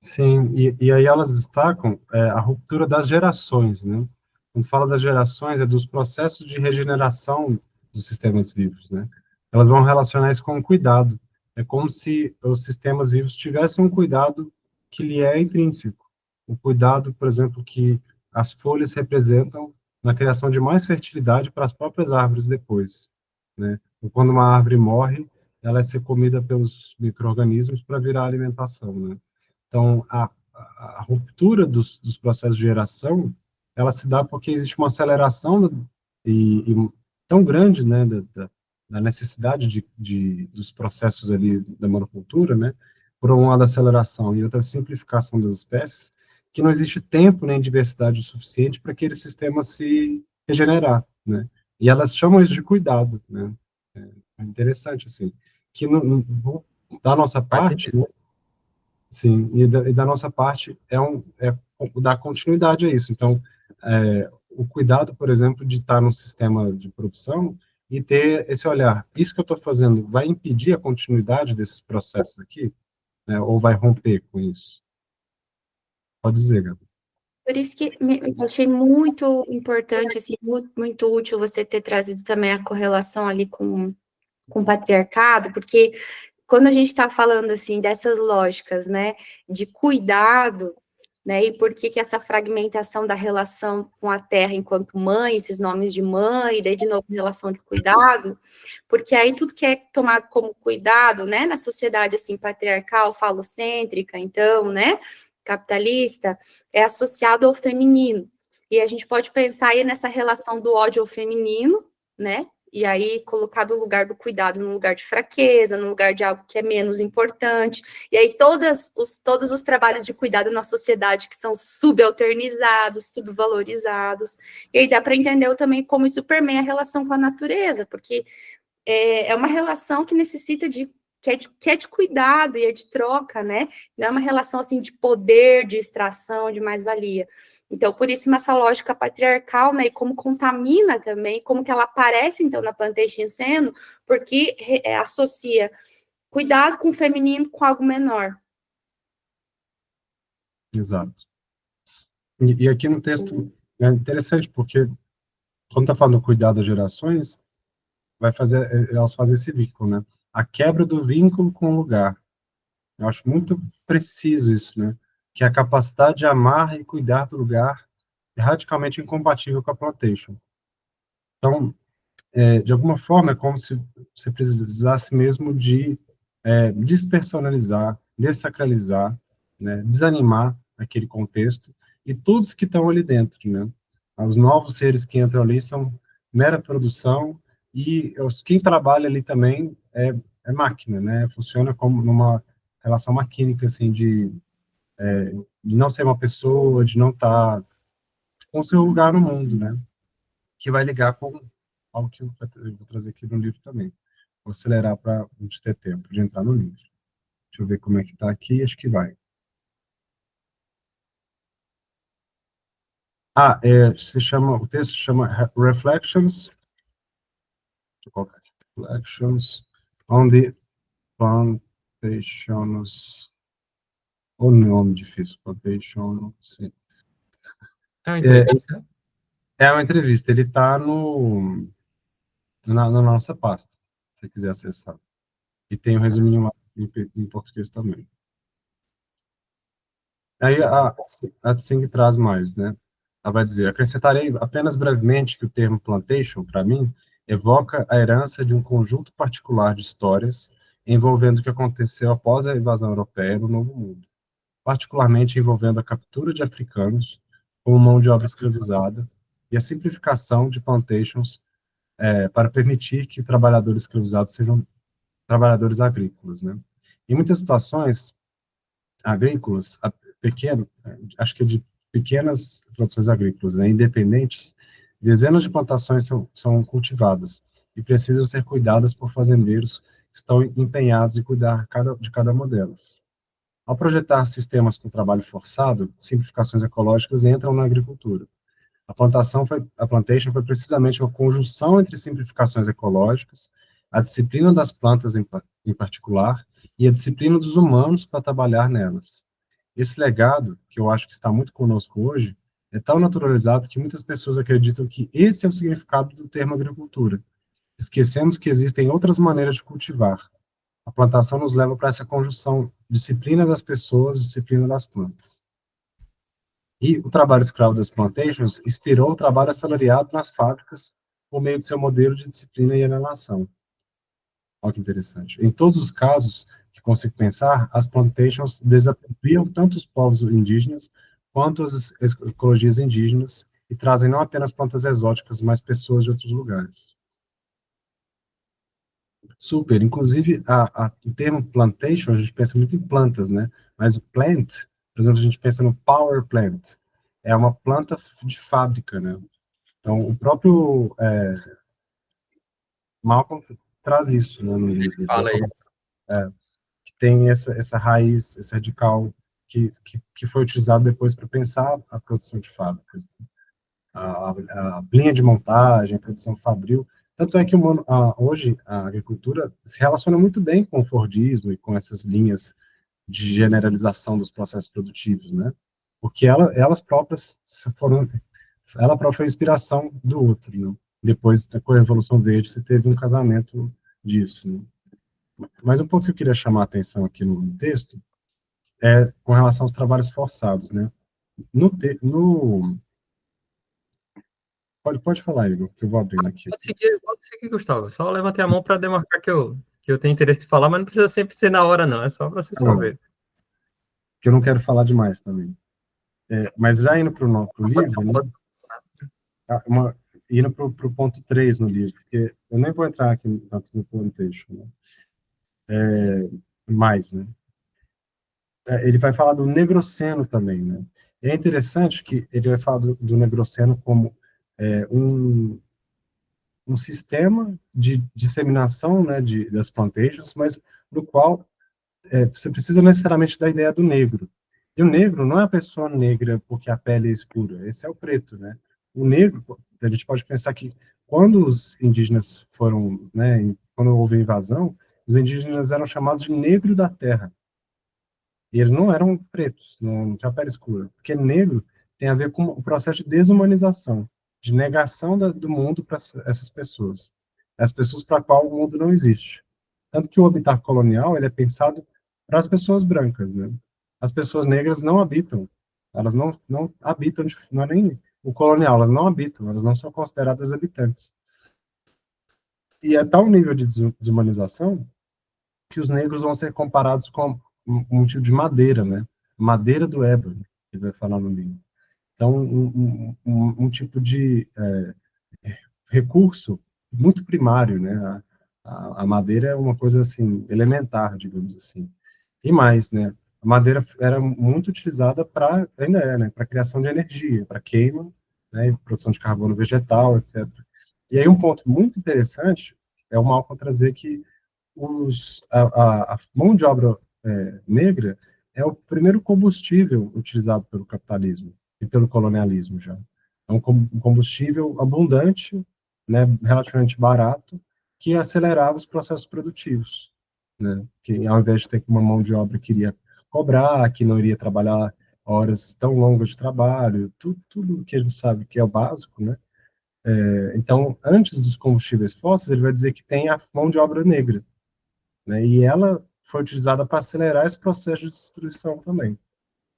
Sim, e aí elas destacam a ruptura das gerações, né? Quando fala das gerações, é dos processos de regeneração dos sistemas vivos, né? Elas vão relacionar isso com o cuidado. É como se os sistemas vivos tivessem um cuidado que lhe é intrínseco. O cuidado, por exemplo, que as folhas representam na criação de mais fertilidade para as próprias árvores depois, né? E quando uma árvore morre, ela é ser comida pelos micro-organismos para virar alimentação, né? Então, a ruptura dos processos de geração, ela se dá porque existe uma aceleração tão grande, né, da necessidade dos processos ali da monocultura, né, por um lado aceleração e outra simplificação das espécies, que não existe tempo nem diversidade suficiente para aquele sistema se regenerar, né, e elas chamam isso de cuidado, né, é interessante, assim, que da nossa parte, né, sim, e da nossa parte é dar continuidade a isso. Então, o cuidado, por exemplo, de estar num sistema de produção e ter esse olhar, isso que eu estou fazendo vai impedir a continuidade desses processos aqui, né, ou vai romper com isso? Pode dizer, Gabi. Por isso que achei muito importante, assim, muito, muito útil você ter trazido também a correlação ali com o patriarcado, porque quando a gente está falando, assim, dessas lógicas, né, de cuidado, né, e por que essa fragmentação da relação com a terra enquanto mãe, esses nomes de mãe, e daí de novo relação de cuidado, porque aí tudo que é tomado como cuidado, né, na sociedade, assim, patriarcal, falocêntrica, então, né, capitalista, é associado ao feminino. E a gente pode pensar aí nessa relação do ódio ao feminino, né? E aí colocar do lugar do cuidado no lugar de fraqueza, no lugar de algo que é menos importante. E aí todos os trabalhos de cuidado na sociedade que são subalternizados, subvalorizados. E aí dá para entender também como isso permeia a relação com a natureza, porque é uma relação que necessita que é de cuidado e é de troca, né? Não é uma relação assim de poder, de extração, de mais-valia. Então, por isso, essa lógica patriarcal, né, e como contamina também, como que ela aparece, então, na Plantationoceno, porque associa cuidado com o feminino com algo menor. Exato. E aqui no texto é interessante, porque quando está falando do cuidado das gerações, elas fazem esse vínculo, né? A quebra do vínculo com o lugar. Eu acho muito preciso isso, né? Que a capacidade de amar e cuidar do lugar é radicalmente incompatível com a plantation. Então, de alguma forma, é como se você precisasse mesmo de despersonalizar, dessacralizar, né, desanimar aquele contexto e todos que estão ali dentro, né? Os novos seres que entram ali são mera produção e quem trabalha ali também é máquina, né? Funciona como numa relação maquínica, assim, de não ser uma pessoa, de não estar com seu lugar no mundo, né? Que vai ligar com algo que eu vou trazer aqui no livro também. Vou acelerar para a gente ter tempo de entrar no livro. Deixa eu ver como é que está aqui, acho que vai. O texto se chama Reflections, deixa eu colocar aqui, Reflections on the Plantations, o nome difícil, Plantation, sim. É uma entrevista? É uma entrevista, ele está na nossa pasta, se você quiser acessar. E tem um resuminho lá em português também. Aí a Tsing traz mais, né? Ela vai dizer, acrescentarei apenas brevemente que o termo plantation, para mim, evoca a herança de um conjunto particular de histórias envolvendo o que aconteceu após a invasão europeia no Novo Mundo, particularmente envolvendo a captura de africanos como mão de obra escravizada e a simplificação de plantations para permitir que trabalhadores escravizados sejam trabalhadores agrícolas, né? Em muitas situações agrícolas, acho que é de pequenas produções agrícolas, né, independentes, dezenas de plantações são cultivadas e precisam ser cuidadas por fazendeiros que estão empenhados em cuidar de cada uma delas. Ao projetar sistemas com trabalho forçado, simplificações ecológicas entram na agricultura. A plantation foi precisamente uma conjunção entre simplificações ecológicas, a disciplina das plantas em particular, e a disciplina dos humanos para trabalhar nelas. Esse legado, que eu acho que está muito conosco hoje, é tão naturalizado que muitas pessoas acreditam que esse é o significado do termo agricultura. Esquecemos que existem outras maneiras de cultivar. A plantação nos leva para essa conjunção, disciplina das pessoas, disciplina das plantas. E o trabalho escravo das plantations inspirou o trabalho assalariado nas fábricas por meio de seu modelo de disciplina e alienação. Olha que interessante. Em todos os casos que consigo pensar, as plantations desapropriam tanto os povos indígenas quanto as ecologias indígenas e trazem não apenas plantas exóticas, mas pessoas de outros lugares. Super. Inclusive, o termo plantation, a gente pensa muito em plantas, né? Mas o plant, por exemplo, a gente pensa no power plant. É uma planta de fábrica, né? Então, o próprio Malcolm traz isso, né, no livro. Fala aí. Que tem essa raiz, esse radical que foi utilizado depois para pensar a produção de fábricas. A linha de montagem, a produção fabril. Tanto é que hoje a agricultura se relaciona muito bem com o Fordismo e com essas linhas de generalização dos processos produtivos, né? Porque elas próprias ela própria foi a inspiração do outro, né? Depois, com a Revolução Verde, você teve um casamento disso, né? Mas um ponto que eu queria chamar a atenção aqui no texto é com relação aos trabalhos forçados, né? Pode falar, Igor, que eu vou abrindo aqui. Pode seguir, Gustavo. Só levantei a mão para demarcar que eu tenho interesse de falar, mas não precisa sempre ser na hora, não. É só para você só ver. Que eu não quero falar demais também. Mas já indo para o livro, né? Indo para o ponto 3 no livro, porque eu nem vou entrar aqui tanto no plantation, né? Mais, né? Ele vai falar do Negroceno também, né? É interessante que ele vai falar do Negroceno como um sistema de disseminação, né, das plantations, mas no qual você precisa necessariamente da ideia do negro. E o negro não é a pessoa negra porque a pele é escura, esse é o preto, né? O negro, a gente pode pensar que quando os indígenas foram, né, quando houve a invasão, os indígenas eram chamados de negro da terra. E eles não eram pretos, não tinha pele escura, porque negro tem a ver com o processo de desumanização, de negação do mundo para essas pessoas. As pessoas para qual o mundo não existe. Tanto que o habitat colonial ele é pensado para as pessoas brancas, né? As pessoas negras não habitam, elas não habitam, não é nem o colonial, elas não habitam, elas não são consideradas habitantes. E é tal nível de desumanização que os negros vão ser comparados com um tipo de madeira, né? Madeira do ébano, que vai falar no livro. Então, um tipo de recurso muito primário, né? A madeira é uma coisa, assim, elementar, digamos assim. E mais, né? A madeira era muito utilizada para, ainda é, né? Para criação de energia, para queima, né? E produção de carbono vegetal, etc. E aí um ponto muito interessante é o Malcolm trazer que a mão de obra negra é o primeiro combustível utilizado pelo capitalismo e pelo colonialismo já. É um combustível abundante, né, relativamente barato, que acelerava os processos produtivos, né, que ao invés de ter uma mão de obra que iria cobrar, que não iria trabalhar horas tão longas de trabalho, tudo que a gente sabe que é o básico, né? Então, antes dos combustíveis fósseis, ele vai dizer que tem a mão de obra negra, né? E ela foi utilizada para acelerar esse processo de destruição também.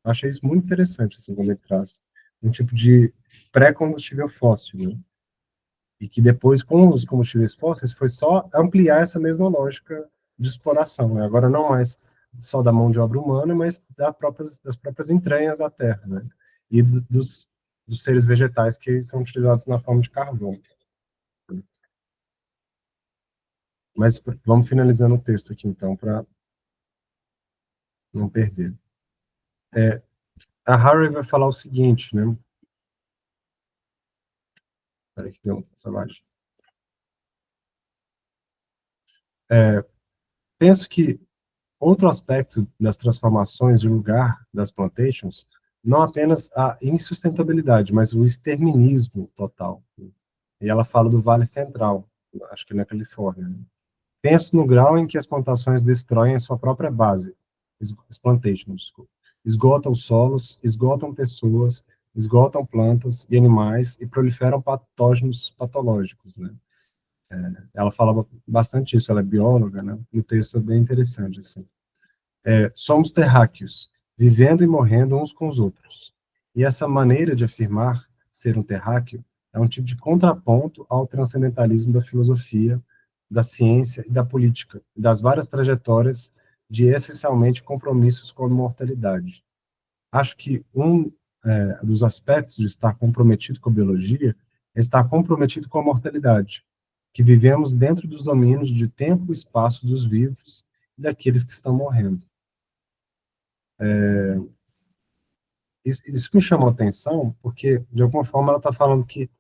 Eu achei isso muito interessante, assim, quando ele traz um tipo de pré-combustível fóssil, né? E que depois, com os combustíveis fósseis, foi só ampliar essa mesma lógica de exploração, né? Agora não mais só da mão de obra humana, mas das próprias entranhas da Terra, né? E dos seres vegetais que são utilizados na forma de carvão. Mas vamos finalizando o texto aqui, então, para não perder. A Harry vai falar o seguinte, né? Espera que deu um trabalho. Penso que outro aspecto das transformações de lugar das plantations, não apenas a insustentabilidade, mas o exterminismo total. E ela fala do Vale Central, acho que na Califórnia. Né? Penso no grau em que as plantações destroem a sua própria base, as plantations, desculpa. Esgotam solos, esgotam pessoas, esgotam plantas e animais e proliferam patógenos patológicos, né? Ela falava bastante isso, ela é bióloga, né? E o texto é bem interessante, assim. Somos terráqueos, vivendo e morrendo uns com os outros. E essa maneira de afirmar ser um terráqueo é um tipo de contraponto ao transcendentalismo da filosofia, da ciência e da política, e das várias trajetórias de essencialmente compromissos com a mortalidade. Acho que dos aspectos de estar comprometido com a biologia é estar comprometido com a mortalidade, que vivemos dentro dos domínios de tempo e espaço dos vivos e daqueles que estão morrendo. Isso me chamou a atenção, porque, de alguma forma, ela está falando que,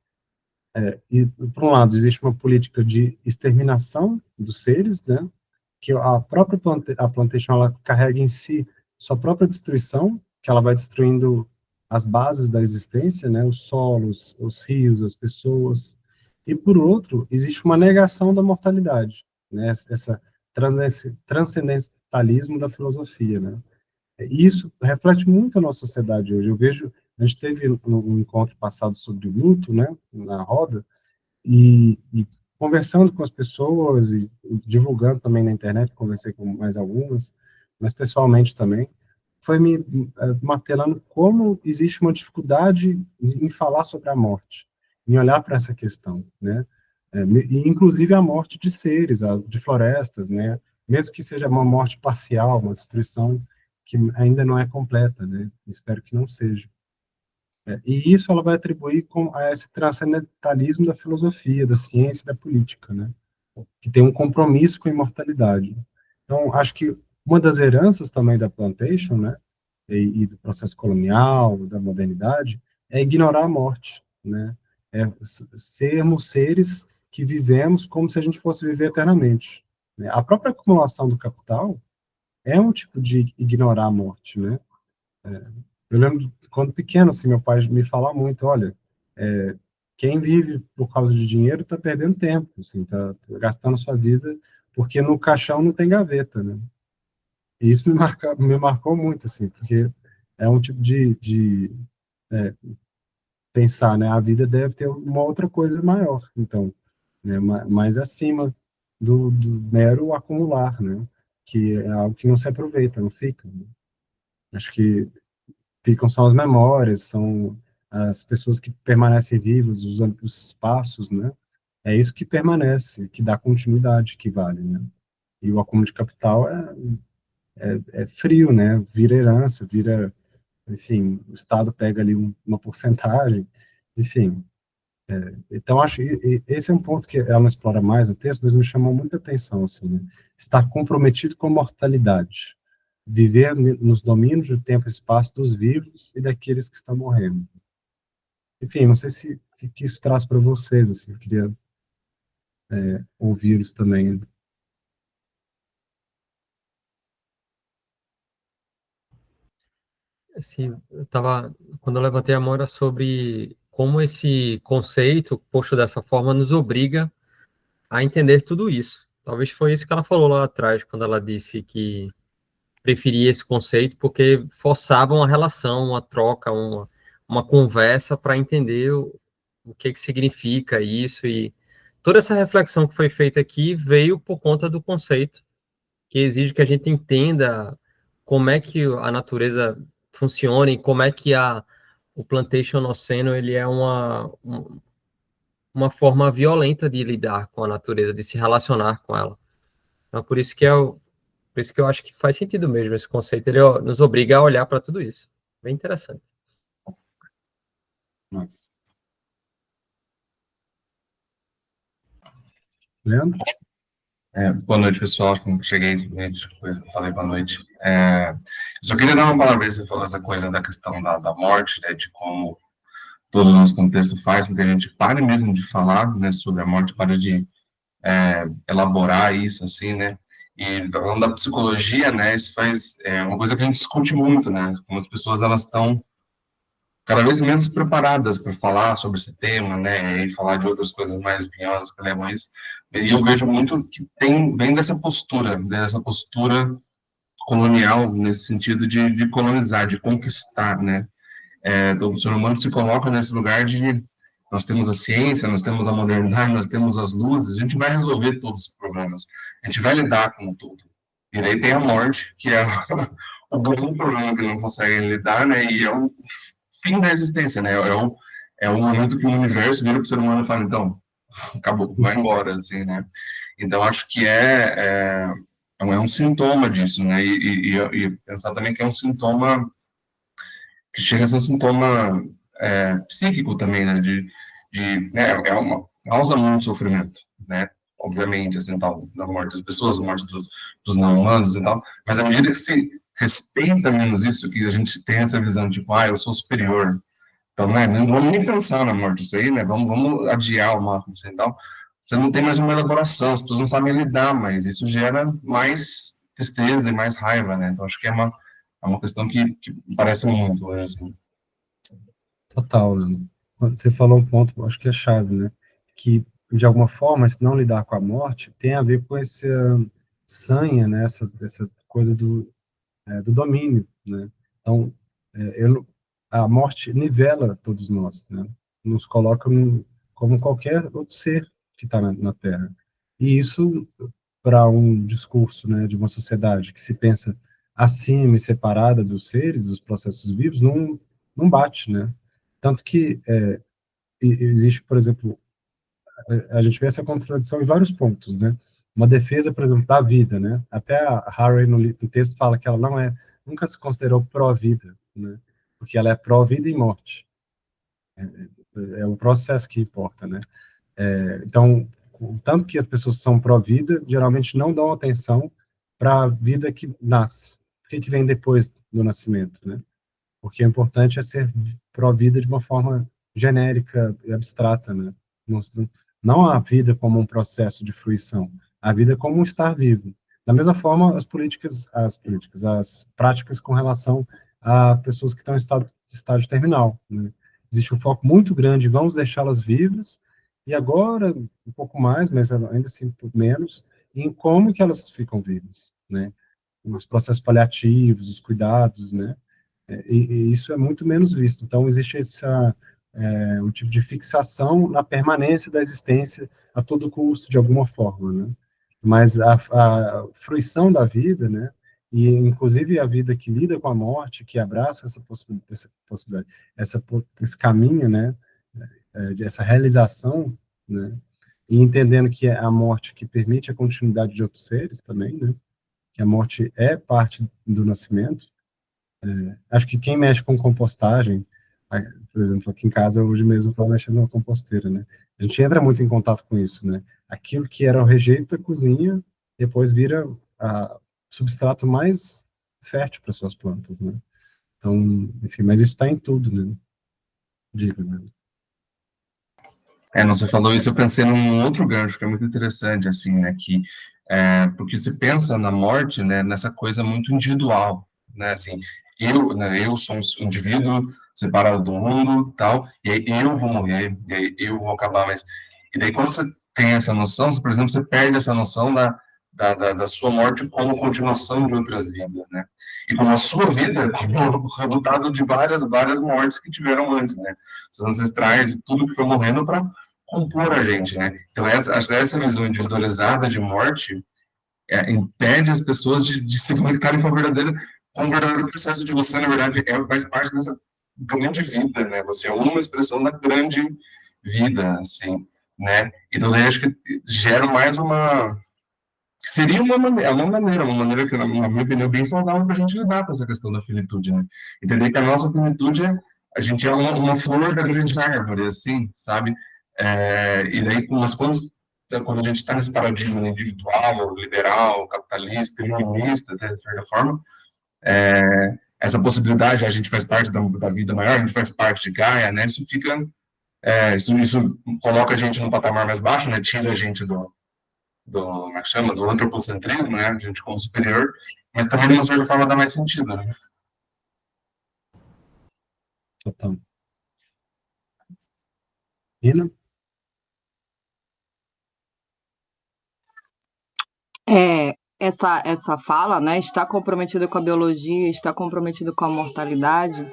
por um lado, existe uma política de exterminação dos seres, né, que a própria a plantation ela carrega em si sua própria destruição, que ela vai destruindo as bases da existência, né, os solos, os rios, as pessoas. E, por outro, existe uma negação da mortalidade, né, essa transcendentalismo da filosofia, né. E isso reflete muito a nossa sociedade hoje. Eu vejo, a gente teve um encontro passado sobre luto, né, na roda, e conversando com as pessoas e divulgando também na internet, conversei com mais algumas, mas pessoalmente também, foi me martelando como existe uma dificuldade em falar sobre a morte, em olhar para essa questão, né? E inclusive a morte de seres, de florestas, né? Mesmo que seja uma morte parcial, uma destruição que ainda não é completa, né? Espero que não seja. E isso ela vai atribuir a esse transcendentalismo da filosofia, da ciência e da política, né? Que tem um compromisso com a imortalidade. Então, acho que uma das heranças também da plantation, né, e do processo colonial, da modernidade, é ignorar a morte, né? É sermos seres que vivemos como se a gente fosse viver eternamente. Né? A própria acumulação do capital é um tipo de ignorar a morte, né? Eu lembro, quando pequeno, assim, meu pai me falava muito, olha, quem vive por causa de dinheiro está perdendo tempo, assim, tá gastando sua vida, porque no caixão não tem gaveta, né? E isso me marcou muito, assim, porque é um tipo de pensar, né? A vida deve ter uma outra coisa maior, então, né? Mais acima do mero acumular, né? Que é algo que não se aproveita, não fica. Né? Acho que ficam só as memórias, são as pessoas que permanecem vivas, os espaços, né? É isso que permanece, que dá continuidade, que vale, né? E o acúmulo de capital é frio, né? Vira herança, vira, enfim, o Estado pega ali uma porcentagem, enfim. Então, acho que esse é um ponto que ela não explora mais no texto, mas me chamou muita atenção, assim, né? Estar comprometido com a mortalidade, viver nos domínios do tempo e espaço dos vivos e daqueles que estão morrendo. Enfim, não sei se que isso traz para vocês, assim, eu queria ouvi-los também. Assim, quando eu levantei a mão era sobre como esse conceito, posto dessa forma, nos obriga a entender tudo isso. Talvez foi isso que ela falou lá atrás, quando ela disse que preferia esse conceito porque forçava uma relação, uma troca, uma conversa para entender o que significa isso. E toda essa reflexão que foi feita aqui veio por conta do conceito, que exige que a gente entenda como é que a natureza funciona e como é que o plantation noceno ele é uma forma violenta de lidar com a natureza, de se relacionar com ela. Então, por isso que eu acho que faz sentido mesmo esse conceito, ele ó, nos obriga a olhar para tudo isso. Bem interessante. Nossa. Leandro? Boa noite, pessoal. Como cheguei, gente, falei boa noite. Eu só queria dar uma palavra, você falou essa coisa da questão da morte, né, de como todo o nosso contexto faz com que a gente pare mesmo de falar, né, sobre a morte, pare de elaborar isso, assim, né, e falando da psicologia, né, isso faz, uma coisa que a gente discute muito, né, como as pessoas, elas estão cada vez menos preparadas para falar sobre esse tema, né, e falar de outras coisas mais espinhosas que levam a isso. E eu vejo muito que vem dessa postura colonial, nesse sentido de colonizar, de conquistar, né. Então, o ser humano se coloca nesse lugar de nós temos a ciência, nós temos a modernidade, nós temos as luzes, a gente vai resolver todos os problemas, a gente vai lidar com tudo. E daí tem a morte, que é o grande problema que não conseguem lidar, né, e é o fim da existência, né, é o momento que o universo vira para o ser humano e fala, então, acabou, vai embora, assim, né. Então, acho que é um sintoma disso, né, e pensar também que é um sintoma que chega a ser um sintoma psíquico também, né, né, causa muito sofrimento, né, obviamente, assim, tal, da morte das pessoas, a morte dos não humanos e tal, mas à medida que se respeita menos isso, que a gente tem essa visão de, tipo, eu sou superior, então, né, não vamos nem pensar na morte disso aí, né, vamos adiar o máximo assim, e tal, você não tem mais uma elaboração, as pessoas não sabem lidar mais, isso gera mais tristeza e mais raiva, né, então acho que é uma questão que parece muito, né, assim. Total, Leandro. Você falou um ponto, acho que é chave, né? Que, de alguma forma, se não lidar com a morte, tem a ver com essa sanha, né? Essa coisa do domínio, né? Então, a morte nivela todos nós, né? Nos coloca como qualquer outro ser que está na Terra. E isso, para um discurso, né, de uma sociedade que se pensa acima e separada dos seres, dos processos vivos, não bate, né? Tanto que existe, por exemplo, a gente vê essa contradição em vários pontos, né? Uma defesa, por exemplo, da vida, né? Até a Harry no texto fala que ela nunca se considerou pró-vida, né? Porque ela é pró-vida e morte. É o processo que importa, né? Então, tanto que as pessoas são pró-vida, geralmente não dão atenção para a vida que nasce. O que vem depois do nascimento, né? Porque o importante é ser pró-vida de uma forma genérica e abstrata, né? Não, não a vida como um processo de fruição, a vida como um estar vivo. Da mesma forma, as práticas com relação a pessoas que estão em estágio terminal, né? Existe um foco muito grande, vamos deixá-las vivas, e agora, um pouco mais, mas ainda assim, menos, em como que elas ficam vivas, né? Os processos paliativos, os cuidados, né? E isso é muito menos visto. Então, existe um tipo de fixação na permanência da existência a todo custo, de alguma forma, né? Mas a fruição da vida, né? E, inclusive, a vida que lida com a morte, que abraça essa possibilidade, esse caminho, né? Essa realização, né? E entendendo que é a morte que permite a continuidade de outros seres também, né? que a morte é parte do nascimento. Acho que quem mexe com compostagem, por exemplo, aqui em casa, hoje mesmo, estou mexendo numa composteira, né? A gente entra muito em contato com isso, né? Aquilo que era o rejeito da cozinha, depois vira a substrato mais fértil para suas plantas, né? Então, enfim, mas isso está em tudo, né? Diga, né? Não, você falou isso, eu pensei num outro gancho que é muito interessante, assim, né, que, porque você pensa na morte, né, nessa coisa muito individual, né, assim, eu sou um indivíduo separado do mundo, tal, e aí eu vou morrer, e aí eu vou acabar, e daí quando você tem essa noção, por exemplo, você perde essa noção da sua morte como continuação de outras vidas, né, e como a sua vida como resultado de várias mortes que tiveram antes, né, os ancestrais e tudo que foi morrendo para compor a gente, né? Então, essa visão individualizada de morte impede as pessoas de se conectarem com com o verdadeiro processo de você, na verdade, faz parte dessa grande vida, né? Você é uma expressão da grande vida, assim, né? Então, daí acho que gera mais seria uma maneira que, na minha opinião, bem saudável para a gente lidar com essa questão da finitude, né? Entender que a nossa finitude a gente é uma flor da grande árvore, assim, sabe? E daí, mas quando a gente está nesse paradigma individual, liberal, capitalista, iluminista, de certa forma, essa possibilidade, a gente faz parte da vida maior, a gente faz parte de Gaia, né? Isso fica, isso coloca a gente num patamar mais baixo, né? Tira a gente como é que chama? Do antropocentrismo, né? A gente como superior, mas também, de uma certa forma, dá mais sentido, né? Total. Nina? Essa fala, né, está comprometida com a biologia, está comprometida com a mortalidade,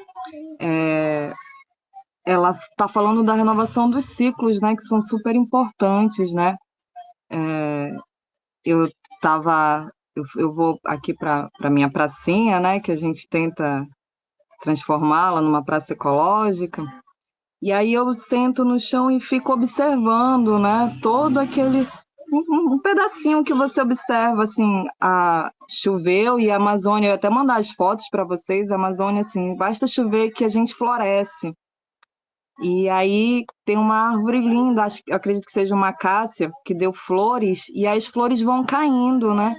ela está falando da renovação dos ciclos, né, que são super importantes, né? Eu vou aqui para a minha pracinha, né, que a gente tenta transformá-la numa praça ecológica, e aí eu sento no chão e fico observando, né, todo aquele um pedacinho que você observa, assim, choveu e a Amazônia, eu até mandar as fotos para vocês, a Amazônia, assim, basta chover que a gente floresce. E aí tem uma árvore linda, acredito que seja uma acácia, que deu flores, e aí as flores vão caindo, né?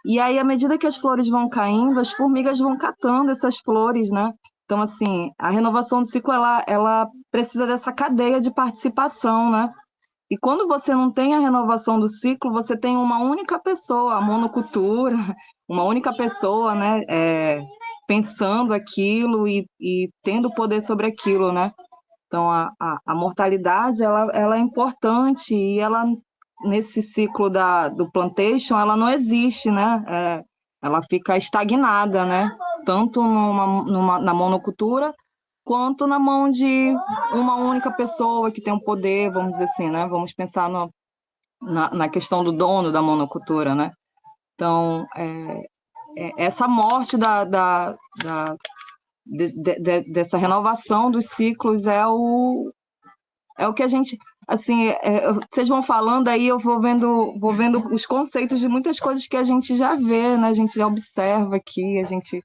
E aí, à medida que as flores vão caindo, as formigas vão catando essas flores, né? Então, assim, a renovação do ciclo, ela precisa dessa cadeia de participação, né? E quando você não tem a renovação do ciclo, você tem uma única pessoa, a monocultura, uma única pessoa, né, pensando aquilo e tendo poder sobre aquilo, né? Então, a mortalidade, ela é importante e ela, nesse ciclo do plantation, ela não existe, né? Ela fica estagnada, né? Tanto na monocultura, quanto na mão de uma única pessoa que tem um poder, vamos dizer assim, né? Vamos pensar na questão do dono da monocultura, né? Então, essa morte dessa renovação dos ciclos é o que a gente, assim, vocês vão falando aí, eu vou vendo os conceitos de muitas coisas que a gente já vê, né? A gente já observa aqui, a gente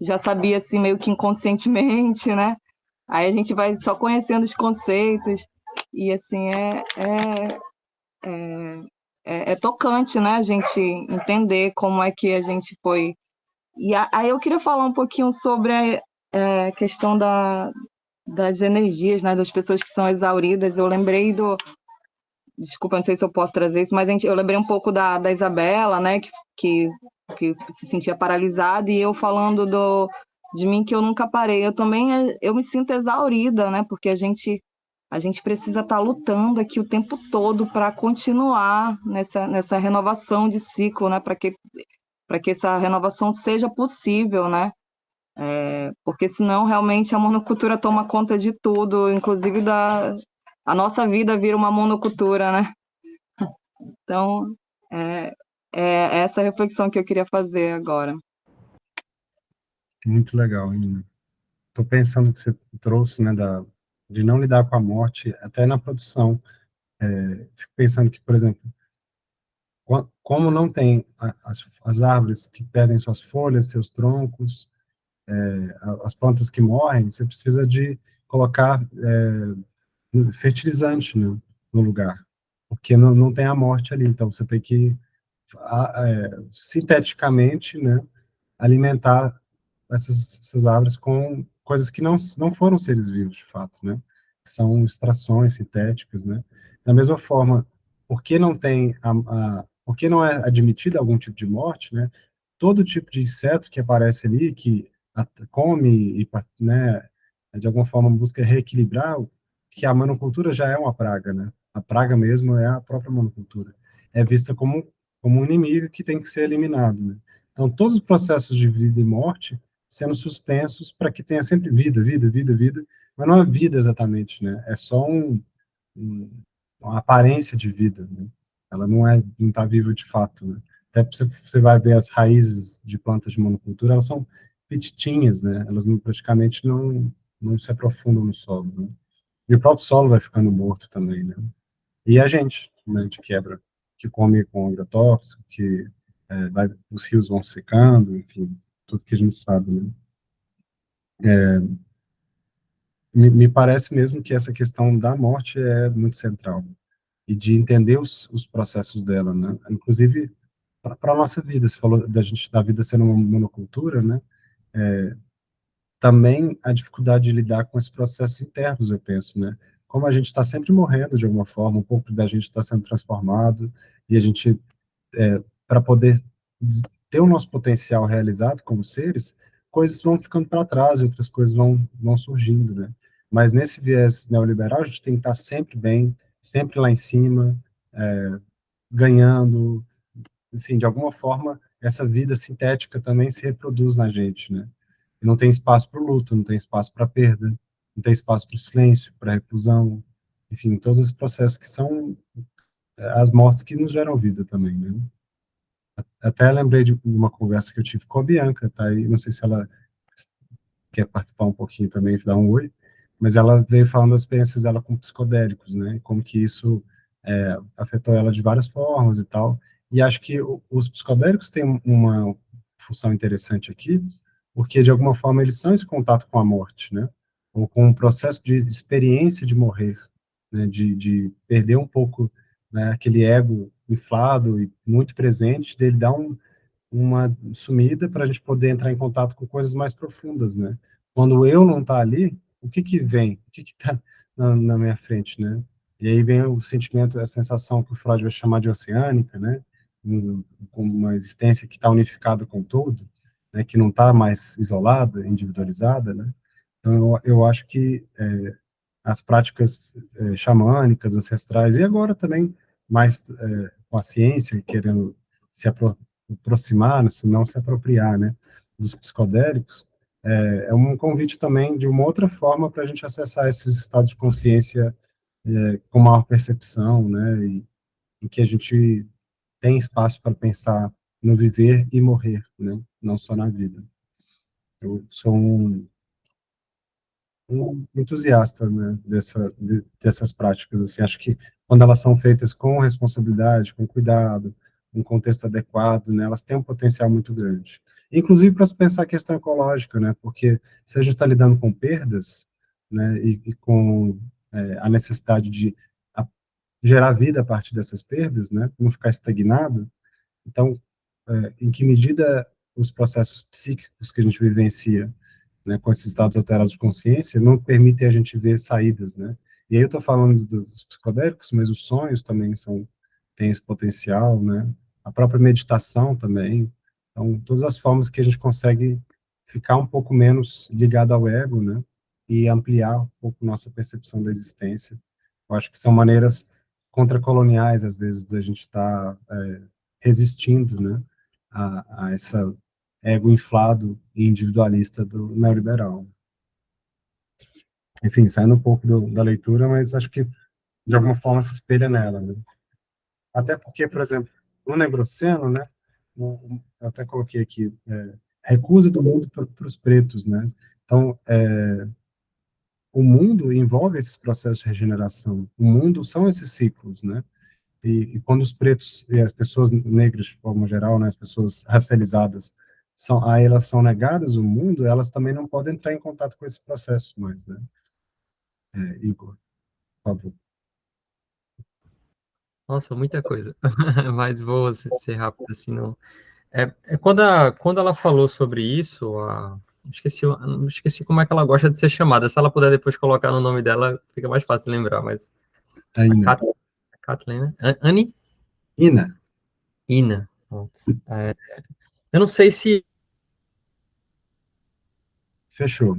já sabia, assim, meio que inconscientemente, né? Aí a gente vai só conhecendo os conceitos e, assim, é tocante, né? A gente entender como é que a gente foi. E aí eu queria falar um pouquinho sobre a questão das energias, né? Das pessoas que são exauridas. Eu lembrei Desculpa, não sei se eu posso trazer isso, mas eu lembrei um pouco da Isabela, né? Que se sentia paralisada, e eu falando de mim que eu nunca parei. Eu também eu me sinto exaurida, né? Porque a gente precisa estar lutando aqui o tempo todo para continuar nessa renovação de ciclo, né? Para que essa renovação seja possível, né? Porque senão realmente a monocultura toma conta de tudo, inclusive a nossa vida vira uma monocultura, né? Então, é essa reflexão que eu queria fazer agora. Muito legal, Nina. Estou pensando que você trouxe, né, de não lidar com a morte até na produção. Fico pensando que, por exemplo, como não tem as árvores que perdem suas folhas, seus troncos, as plantas que morrem, você precisa de colocar fertilizante, né, no lugar, porque não tem a morte ali, então você tem que sinteticamente, né, alimentar essas árvores com coisas que não foram seres vivos, de fato, né, que são extrações sintéticas, né. Da mesma forma, porque não tem porque não é admitido algum tipo de morte, né, todo tipo de inseto que aparece ali, que come e, né, de alguma forma busca reequilibrar, que a monocultura já é uma praga, né, a praga mesmo é a própria monocultura, é vista como um inimigo que tem que ser eliminado, né. Então, todos os processos de vida e morte sendo suspensos para que tenha sempre vida, vida, vida, vida, mas não é vida exatamente, né? É só uma aparência de vida, né? Ela não está viva de fato, né? Até você vai ver as raízes de plantas de monocultura, elas são petitinhas, né? Elas praticamente não se aprofundam no solo, né? E o próprio solo vai ficando morto também, né? E a gente, né, de quebra, que come com agrotóxico, que os rios vão secando, enfim, tudo que a gente sabe, né? Me parece mesmo que essa questão da morte é muito central, e de entender os processos dela, né? Inclusive, para a nossa vida, você falou da vida sendo uma monocultura, né? Também a dificuldade de lidar com esses processos internos, eu penso, né? Como a gente está sempre morrendo de alguma forma, um pouco da gente está sendo transformado, e a gente, para poder ter o nosso potencial realizado como seres, coisas vão ficando para trás e outras coisas vão surgindo, né? Mas nesse viés neoliberal, a gente tem que estar sempre bem, sempre lá em cima, ganhando, enfim, de alguma forma, essa vida sintética também se reproduz na gente, né? E não tem espaço para o luto, não tem espaço para a perda, não tem espaço para o silêncio, para a reclusão, enfim, todos esses processos que são as mortes que nos geram vida também, né? Até lembrei de uma conversa que eu tive com a Bianca, tá? E não sei se ela quer participar um pouquinho também, dar um oi, mas ela veio falando das experiências dela com psicodélicos, né? Como que isso afetou ela de várias formas e tal. E acho que os psicodélicos têm uma função interessante aqui, porque de alguma forma eles são esse contato com a morte, né? Ou com um processo de experiência de morrer, né? De perder um pouco, né, aquele ego inflado e muito presente, dele dar uma sumida para a gente poder entrar em contato com coisas mais profundas, né? Quando eu não tá ali, o que que vem? O que que tá na minha frente, né? E aí vem o sentimento, a sensação que o Freud vai chamar de oceânica, né? Com uma existência que está unificada com o todo, né? Que não está mais isolada, individualizada, né? Então, eu acho que as práticas xamânicas, ancestrais, e agora também mais com a ciência, querendo se aproximar, se não se apropriar, né, dos psicodélicos, é um convite também de uma outra forma para a gente acessar esses estados de consciência com maior percepção, né, e em que a gente tem espaço para pensar no viver e morrer, né, não só na vida. Eu sou um entusiasta, né, dessas práticas, assim, acho que quando elas são feitas com responsabilidade, com cuidado, um contexto adequado, né, elas têm um potencial muito grande. Inclusive para se pensar a questão ecológica, né, porque se a gente está lidando com perdas, né, e com a necessidade de gerar vida a partir dessas perdas, né, não ficar estagnado, então, em que medida os processos psíquicos que a gente vivencia, né, com esses estados alterados de consciência, não permitem a gente ver saídas, né? E aí eu estou falando dos psicodélicos, mas os sonhos também têm esse potencial, né? A própria meditação também. Então, todas as formas que a gente consegue ficar um pouco menos ligado ao ego, né? E ampliar um pouco nossa percepção da existência. Eu acho que são maneiras contracoloniais, às vezes, da gente estar resistindo, né? A essa ego inflado e individualista do neoliberal. Enfim, saindo um pouco da leitura, mas acho que de alguma forma se espelha nela, né? Até porque, por exemplo, no Negroceno, né, eu até coloquei aqui, recusa do mundo para os pretos, né? Então, o mundo envolve esses processos de regeneração. O mundo são esses ciclos, né? e quando os pretos e as pessoas negras, de forma geral, né, as pessoas racializadas, aí elas são negadas o mundo, elas também não podem entrar em contato com esse processo mais, né? Igor, por favor. Nossa, muita coisa. Mas vou ser rápido assim, não. Quando ela falou sobre isso, esqueci como é que ela gosta de ser chamada. Se ela puder depois colocar no nome dela, fica mais fácil lembrar, mas A a Ina. Kathleen, né? Annie? Ina. Ina. Pronto. Eu não sei se Fechou.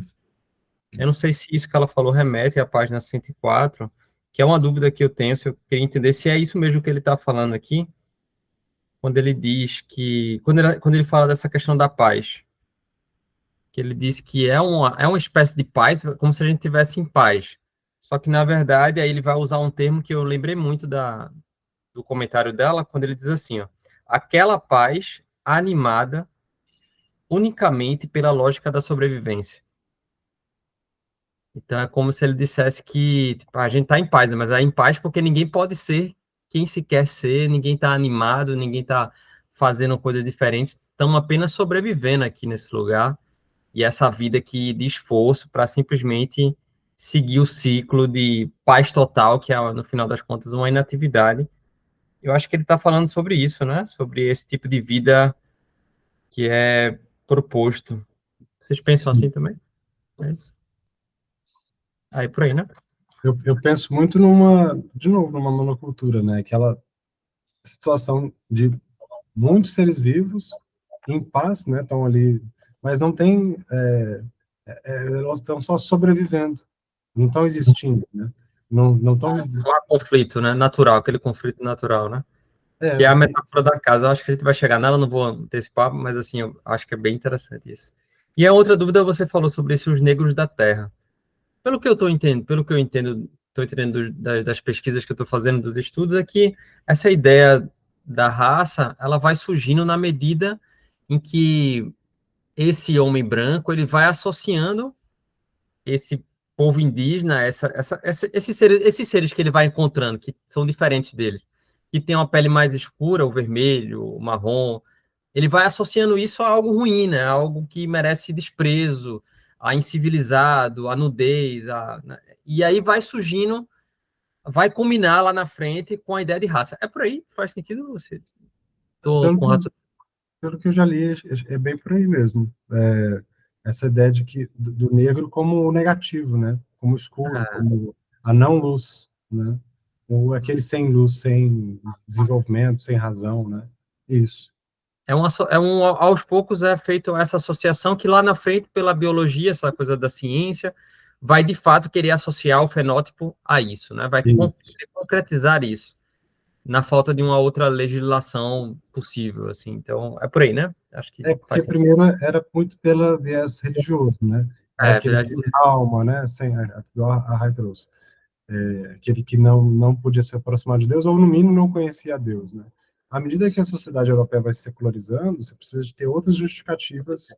Eu não sei se isso que ela falou remete à página 104, que é uma dúvida que eu tenho, se eu queria entender se é isso mesmo que ele está falando aqui, quando ele diz que, quando ele fala dessa questão da paz, que ele diz que é uma espécie de paz, como se a gente tivesse em paz. Só que, na verdade, aí ele vai usar um termo que eu lembrei muito do comentário dela, quando ele diz assim, ó, aquela paz animada unicamente pela lógica da sobrevivência. Então é como se ele dissesse que tipo, a gente está em paz, né? Mas é em paz porque ninguém pode ser quem se quer ser, ninguém está animado, ninguém está fazendo coisas diferentes, estamos apenas sobrevivendo aqui nesse lugar e essa vida aqui de esforço para simplesmente seguir o ciclo de paz total, que é, no final das contas, uma inatividade. Eu acho que ele está falando sobre isso, né? Sobre esse tipo de vida que é proposto. Vocês pensam assim também? É isso. Aí por aí, né? Eu penso muito de novo, numa monocultura, né? Aquela situação de muitos seres vivos em paz, né? Estão ali, mas não tem, elas estão só sobrevivendo, não estão existindo, né? Não estão vivendo. Não há conflito, né? Natural, aquele conflito natural, né? Que é a metáfora da casa. Eu acho que a gente vai chegar nela, não vou antecipar, mas assim, eu acho que é bem interessante isso. E a outra dúvida, você falou sobre esses negros da Terra. Pelo que eu estou entendendo, estou entendendo das pesquisas que eu estou fazendo, dos estudos, é que essa ideia da raça, ela vai surgindo na medida em que esse homem branco, ele vai associando esse povo indígena, esses seres que ele vai encontrando, que são diferentes dele, que tem uma pele mais escura, o vermelho, o marrom, ele vai associando isso a algo ruim, né? A algo que merece desprezo, a incivilizado, a nudez, né? E aí vai surgindo, vai culminar lá na frente com a ideia de raça. É por aí? Faz sentido você? Tô com raça. Pelo que eu já li, é bem por aí mesmo. Essa ideia de que do negro como o negativo, né? Como escuro, como a não luz, né? Ou aquele sem luz, sem desenvolvimento, sem razão, né? Isso. Aos poucos é feito essa associação que lá na frente, pela biologia, essa coisa da ciência, vai de fato querer associar o fenótipo a isso, né? Vai concretizar isso, na falta de uma outra legislação possível, assim. Então, é por aí, né? Acho que Porque primeiro era muito pela viés religioso, né? Era aquele alma, né? Sem a Rai trouxe. Aquele que não podia se aproximar de Deus, ou no mínimo não conhecia a Deus, né? À medida que a sociedade europeia vai se secularizando, você precisa de ter outras justificativas,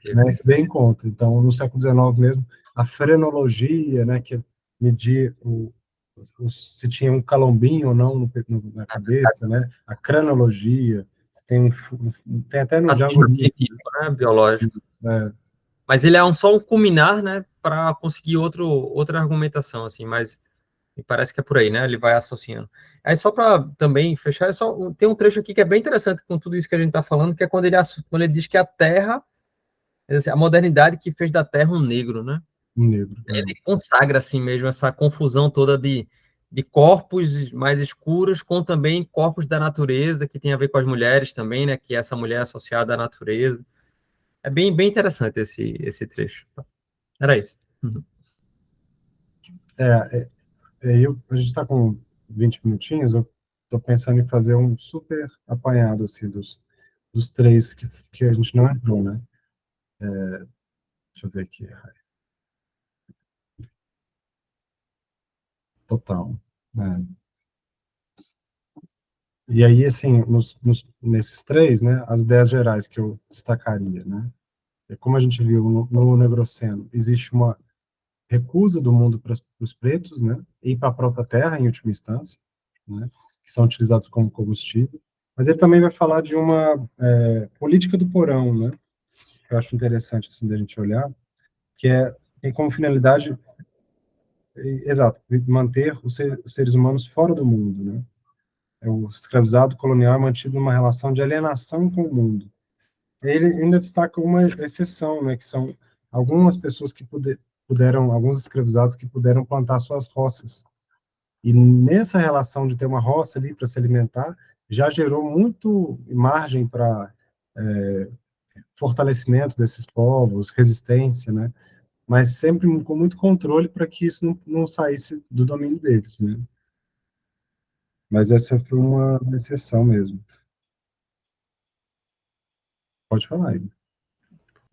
né, que dêem conta. Então, no século XIX mesmo, a frenologia, né, que medir se tinha um calombinho ou não na cabeça, né? A cranologia, tem até no Django científico, né? Biológico. É. Mas ele é só um culminar, né? Para conseguir outra argumentação, assim, mas me parece que é por aí, né? Ele vai associando. Aí só para também fechar, tem um trecho aqui que é bem interessante com tudo isso que a gente está falando, que é quando ele diz que a Terra, a modernidade que fez da Terra um negro, né? Um negro. Ele consagra assim mesmo essa confusão toda de corpos mais escuros com também corpos da natureza, que tem a ver com as mulheres também, né? Que é essa mulher associada à natureza. É bem interessante esse trecho. Era isso. Uhum. A gente está com 20 minutinhos, eu estou pensando em fazer um super apanhado assim, dos três que a gente não entrou, né? Deixa eu ver aqui. Total. E aí, assim, nesses três, né, as ideias gerais que eu destacaria, né? Como a gente viu no Negroceno, existe uma recusa do mundo para os pretos, né, e para a própria terra, em última instância, né? que são utilizados como combustível. Mas ele também vai falar de uma política do porão, né? Que eu acho interessante assim da gente olhar, que tem como finalidade, exato, manter os seres humanos fora do mundo, né? O escravizado colonial é mantido numa relação de alienação com o mundo. Ele ainda destaca uma exceção, né? Que são algumas pessoas que puderam, alguns escravizados que puderam plantar suas roças. E nessa relação de ter uma roça ali para se alimentar, já gerou muito margem para fortalecimento desses povos, resistência, né? Mas sempre com muito controle para que isso não saísse do domínio deles, né? Mas essa foi uma exceção mesmo. Pode falar aí.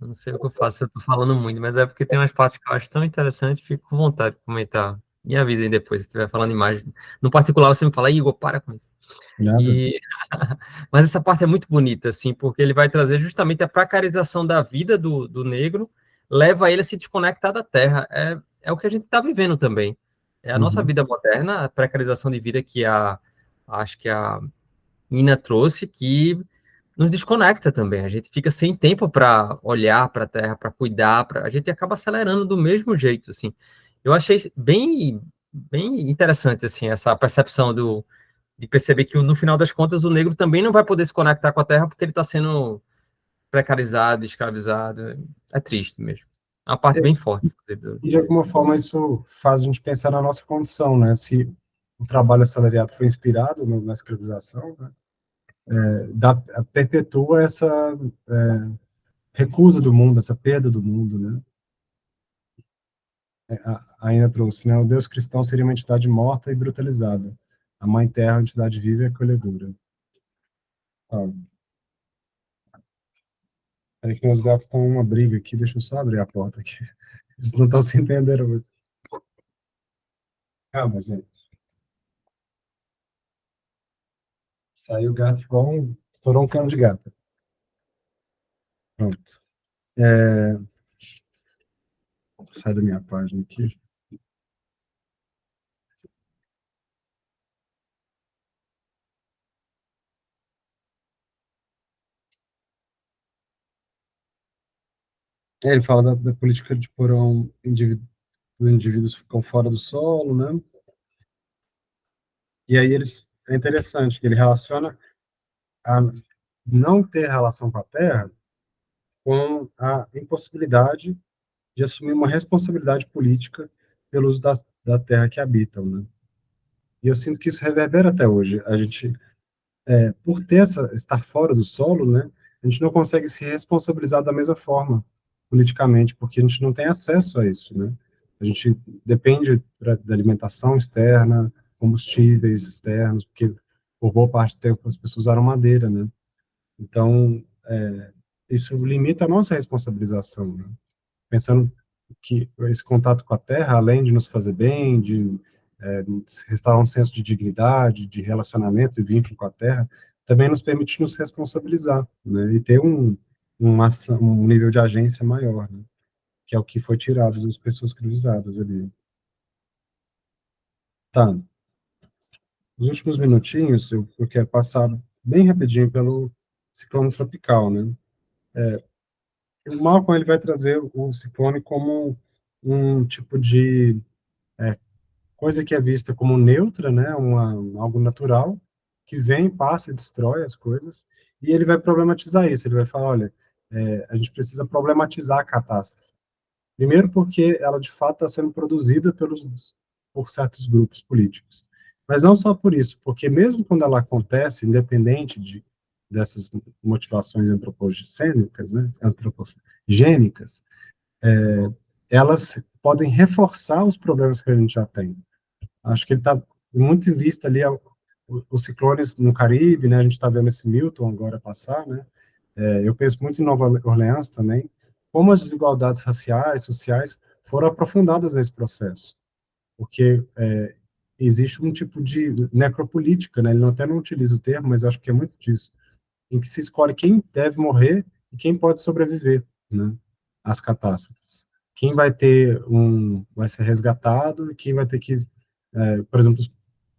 Eu não sei o que eu faço, eu tô falando muito, mas é porque tem umas partes que eu acho tão interessantes, fico com vontade de comentar. Me avisem depois, se estiver falando imagem. No particular, você me fala, Igor, para com isso. Nada. Mas essa parte é muito bonita, assim, porque ele vai trazer justamente a precarização da vida do negro, leva ele a se desconectar da terra. É o que a gente está vivendo também. É a nossa vida moderna, a precarização de vida que acho que a Ina trouxe, que nos desconecta também. A gente fica sem tempo para olhar para a terra, para cuidar, a gente acaba acelerando do mesmo jeito, assim. Eu achei bem interessante, assim, essa percepção de perceber que, no final das contas, o negro também não vai poder se conectar com a terra porque ele está sendo precarizado, escravizado. É triste mesmo. É uma parte bem forte. E, de alguma forma, isso faz a gente pensar na nossa condição, né? Se o trabalho assalariado foi inspirado na escravização, né? Perpetua essa recusa do mundo, essa perda do mundo, né? A Aina trouxe, né? O Deus cristão seria uma entidade morta e brutalizada. A Mãe Terra é uma entidade viva e acolhedora. Peraí que meus gatos estão uma briga aqui, deixa eu só abrir a porta aqui. Eles não estão se entendendo hoje. Calma, gente. Saiu o gato igual estourou um cano de gato. Pronto. Sai da minha página aqui. Ele fala da política de porão, os indivíduos ficam fora do solo, né? E aí é interessante que ele relaciona a não ter relação com a terra com a impossibilidade de assumir uma responsabilidade política pelo uso da terra que habitam, né? E eu sinto que isso reverbera até hoje. A gente, por estar fora do solo, né, a gente não consegue se responsabilizar da mesma forma politicamente, porque a gente não tem acesso a isso, né? A gente depende da alimentação externa, combustíveis externos, porque por boa parte do tempo as pessoas usaram madeira, né? Então, isso limita a nossa responsabilização, né? Pensando que esse contato com a terra, além de nos fazer bem, de restaurar um senso de dignidade, de relacionamento e vínculo com a terra, também nos permite nos responsabilizar, né? E ter um nível de agência maior, né? Que é o que foi tirado das pessoas escravizadas ali. Tá. Os últimos minutinhos, eu quero passar bem rapidinho pelo ciclone tropical, né? O Malcolm, ele vai trazer o ciclone como um tipo de coisa que é vista como neutra, né? Algo natural, que vem, passa e destrói as coisas, e ele vai problematizar isso, ele vai falar, olha, a gente precisa problematizar a catástrofe. Primeiro porque ela, de fato, está sendo produzida por certos grupos políticos. Mas não só por isso, porque mesmo quando ela acontece, independente dessas motivações antropogênicas, né, antropogênicas, elas podem reforçar os problemas que a gente já tem. Acho que ele está muito em vista ali os ciclones no Caribe, né? A gente está vendo esse Milton agora passar, né? Eu penso muito em Nova Orleans também, como as desigualdades raciais, sociais, foram aprofundadas nesse processo, porque existe um tipo de necropolítica, né? Ele até não utiliza o termo, mas eu acho que é muito disso, em que se escolhe quem deve morrer e quem pode sobreviver, né? Às catástrofes. Quem vai ser resgatado e quem vai ter que, por exemplo,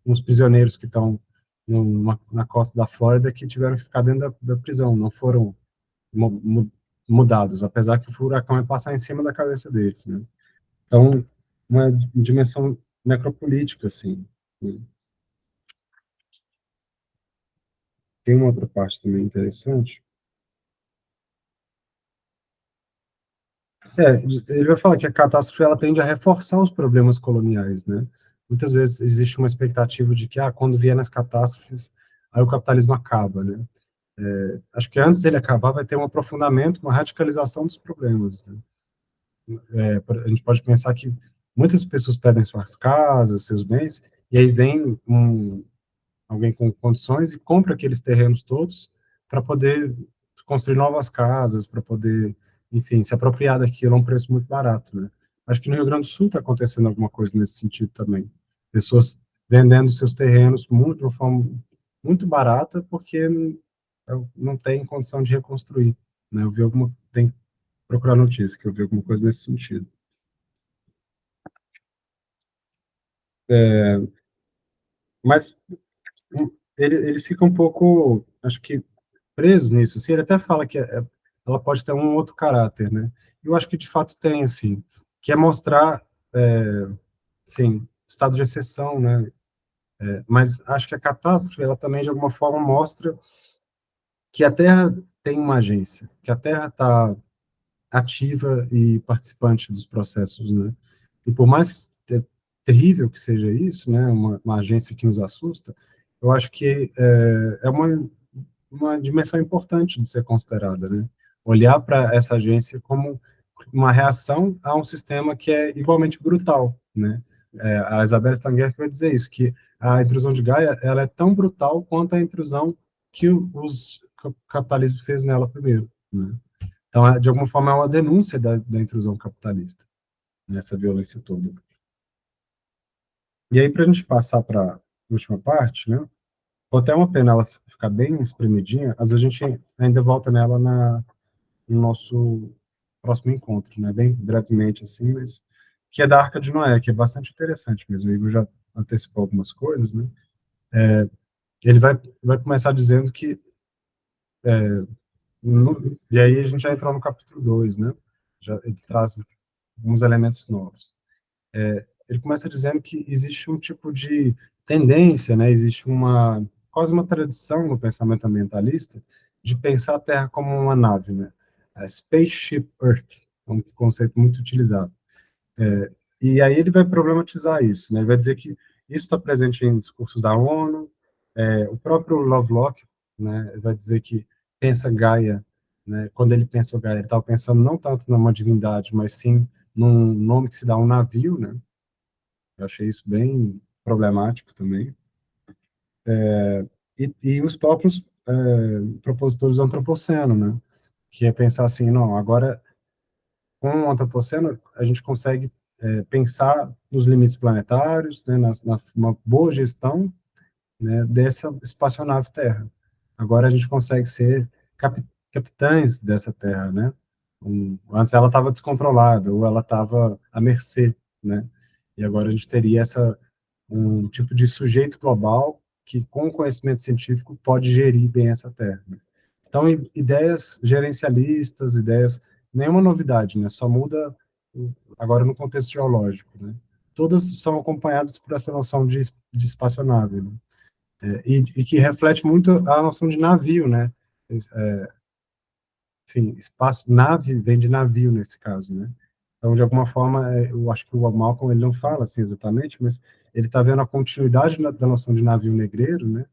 uns prisioneiros que estão na costa da Flórida que tiveram que ficar dentro da prisão, não foram mudados, apesar que o furacão ia passar em cima da cabeça deles, né? Então, uma dimensão necropolítica, assim. Né? Tem uma outra parte também interessante. Ele vai falar que a catástrofe ela tende a reforçar os problemas coloniais, né? Muitas vezes existe uma expectativa de que, quando vier nas catástrofes, aí o capitalismo acaba, né? Acho que antes dele acabar vai ter um aprofundamento, uma radicalização dos problemas, né? A gente pode pensar que muitas pessoas perdem suas casas, seus bens, e aí vem alguém com condições e compra aqueles terrenos todos para poder construir novas casas, para poder, enfim, se apropriar daquilo a um preço muito barato, né? Acho que no Rio Grande do Sul está acontecendo alguma coisa nesse sentido também. Pessoas vendendo seus terrenos muito, de uma forma muito barata, porque não tem condição de reconstruir, né? Tem que procurar notícia, que eu vi alguma coisa nesse sentido. Mas ele fica um pouco, acho que, preso nisso. Assim, ele até fala que ela pode ter um outro caráter, né? Eu acho que de fato tem, assim, que é mostrar, sim, estado de exceção, né? Mas acho que a catástrofe, ela também de alguma forma mostra que a Terra tem uma agência, que a Terra está ativa e participante dos processos, né? E por mais terrível que seja isso, né? Uma agência que nos assusta, eu acho que é uma dimensão importante de ser considerada, né? Olhar para essa agência como uma reação a um sistema que é igualmente brutal, né? A Isabel Stangert vai dizer isso, que a intrusão de Gaia, ela é tão brutal quanto a intrusão que o capitalismo fez nela primeiro, né? Então, de alguma forma, é uma denúncia da intrusão capitalista, nessa violência toda. E aí, para a gente passar para a última parte, né? Ou até uma pena ela ficar bem espremidinha, às vezes a gente ainda volta nela no nosso próximo encontro, né? Bem brevemente, assim, mas que é da Arca de Noé, que é bastante interessante mesmo. O Igor já antecipou algumas coisas, né? Ele vai começar dizendo que... e aí a gente já entrou no capítulo 2, né? Ele traz alguns elementos novos. Ele começa dizendo que existe um tipo de tendência, né? Existe quase uma tradição no pensamento ambientalista de pensar a Terra como uma nave, né? A Spaceship Earth, é um conceito muito utilizado. E aí ele vai problematizar isso, né? Ele vai dizer que isso está presente em discursos da ONU, o próprio Lovelock, né? Ele vai dizer que pensa Gaia, né? Quando ele pensou Gaia, ele estava pensando não tanto numa divindade, mas sim num nome que se dá a um navio, né? Eu achei isso bem problemático também. E os próprios propositores do antropoceno, né? Que é pensar assim, não, agora com o antropoceno a gente consegue pensar nos limites planetários, né, uma boa gestão, né, dessa espaçonave Terra. Agora a gente consegue ser capitães dessa Terra, né? Antes ela estava descontrolada ou ela estava à mercê, né? E agora a gente teria um tipo de sujeito global que, com conhecimento científico, pode gerir bem essa terra. Né? Então, ideias gerencialistas, nenhuma novidade, né? Só muda agora no contexto geológico, né? Todas são acompanhadas por essa noção de espaçonave, né? E que reflete muito a noção de navio, né? Enfim, nave vem de navio nesse caso, né? Então, de alguma forma, eu acho que o Malcolm ele não fala assim exatamente, mas ele está vendo a continuidade da noção de navio negreiro, né?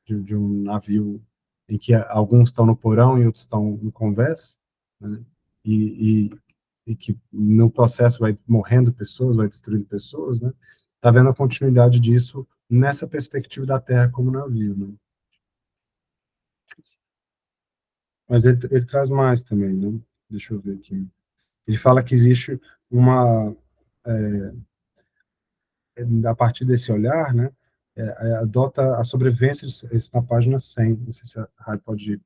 De um navio em que alguns estão no porão e outros estão no convés, né? E, e que no processo vai morrendo pessoas, vai destruindo pessoas, né? Está vendo a continuidade disso nessa perspectiva da Terra como navio, né? Mas ele traz mais também, né? Deixa eu ver aqui. Ele fala que existe uma, a partir desse olhar, né, adota a sobrevivência, isso na página 100, não sei se a Rai pode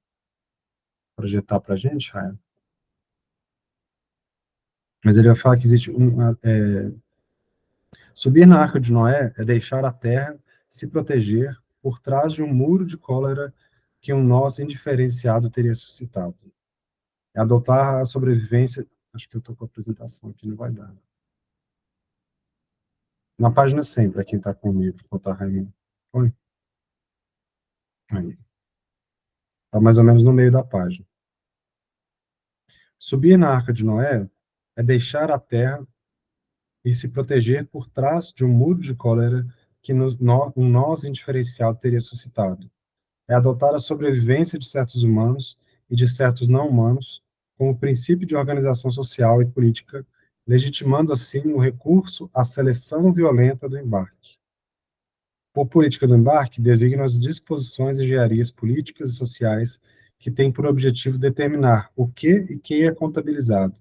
projetar para a gente, Rai. Mas ele vai falar que existe subir na Arca de Noé é deixar a Terra se proteger por trás de um muro de cólera que um nós indiferenciado teria suscitado. É adotar a sobrevivência... Acho que eu estou com a apresentação aqui, não vai dar. Na página 100, para quem está com o livro, botar Raimundo. Foi? Aí. Está mais ou menos no meio da página. Subir na Arca de Noé é deixar a terra e se proteger por trás de um muro de cólera que um nós indiferenciado teria suscitado. É adotar a sobrevivência de certos humanos e de certos não humanos como princípio de organização social e política, legitimando assim o recurso à seleção violenta do embarque. Por política do embarque, designa as disposições e engenharias políticas e sociais que têm por objetivo determinar o que e quem é contabilizado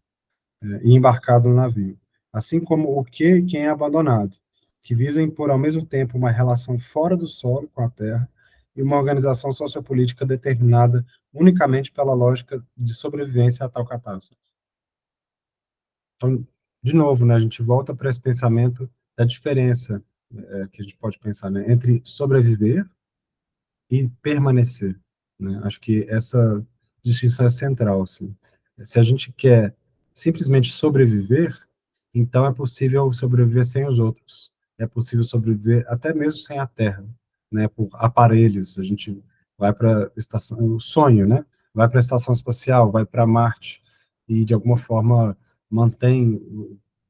e embarcado no navio, assim como o que e quem é abandonado, que visa impor ao mesmo tempo uma relação fora do solo com a terra e uma organização sociopolítica determinada unicamente pela lógica de sobrevivência a tal catástrofe. Então, de novo, né, a gente volta para esse pensamento da diferença que a gente pode pensar, né, entre sobreviver e permanecer, né? Acho que essa distinção é central, assim. Se a gente quer simplesmente sobreviver, então é possível sobreviver sem os outros. É possível sobreviver até mesmo sem a Terra, né? Por aparelhos. A gente vai para a estação, o sonho, né? Vai para a estação espacial, vai para Marte e de alguma forma mantém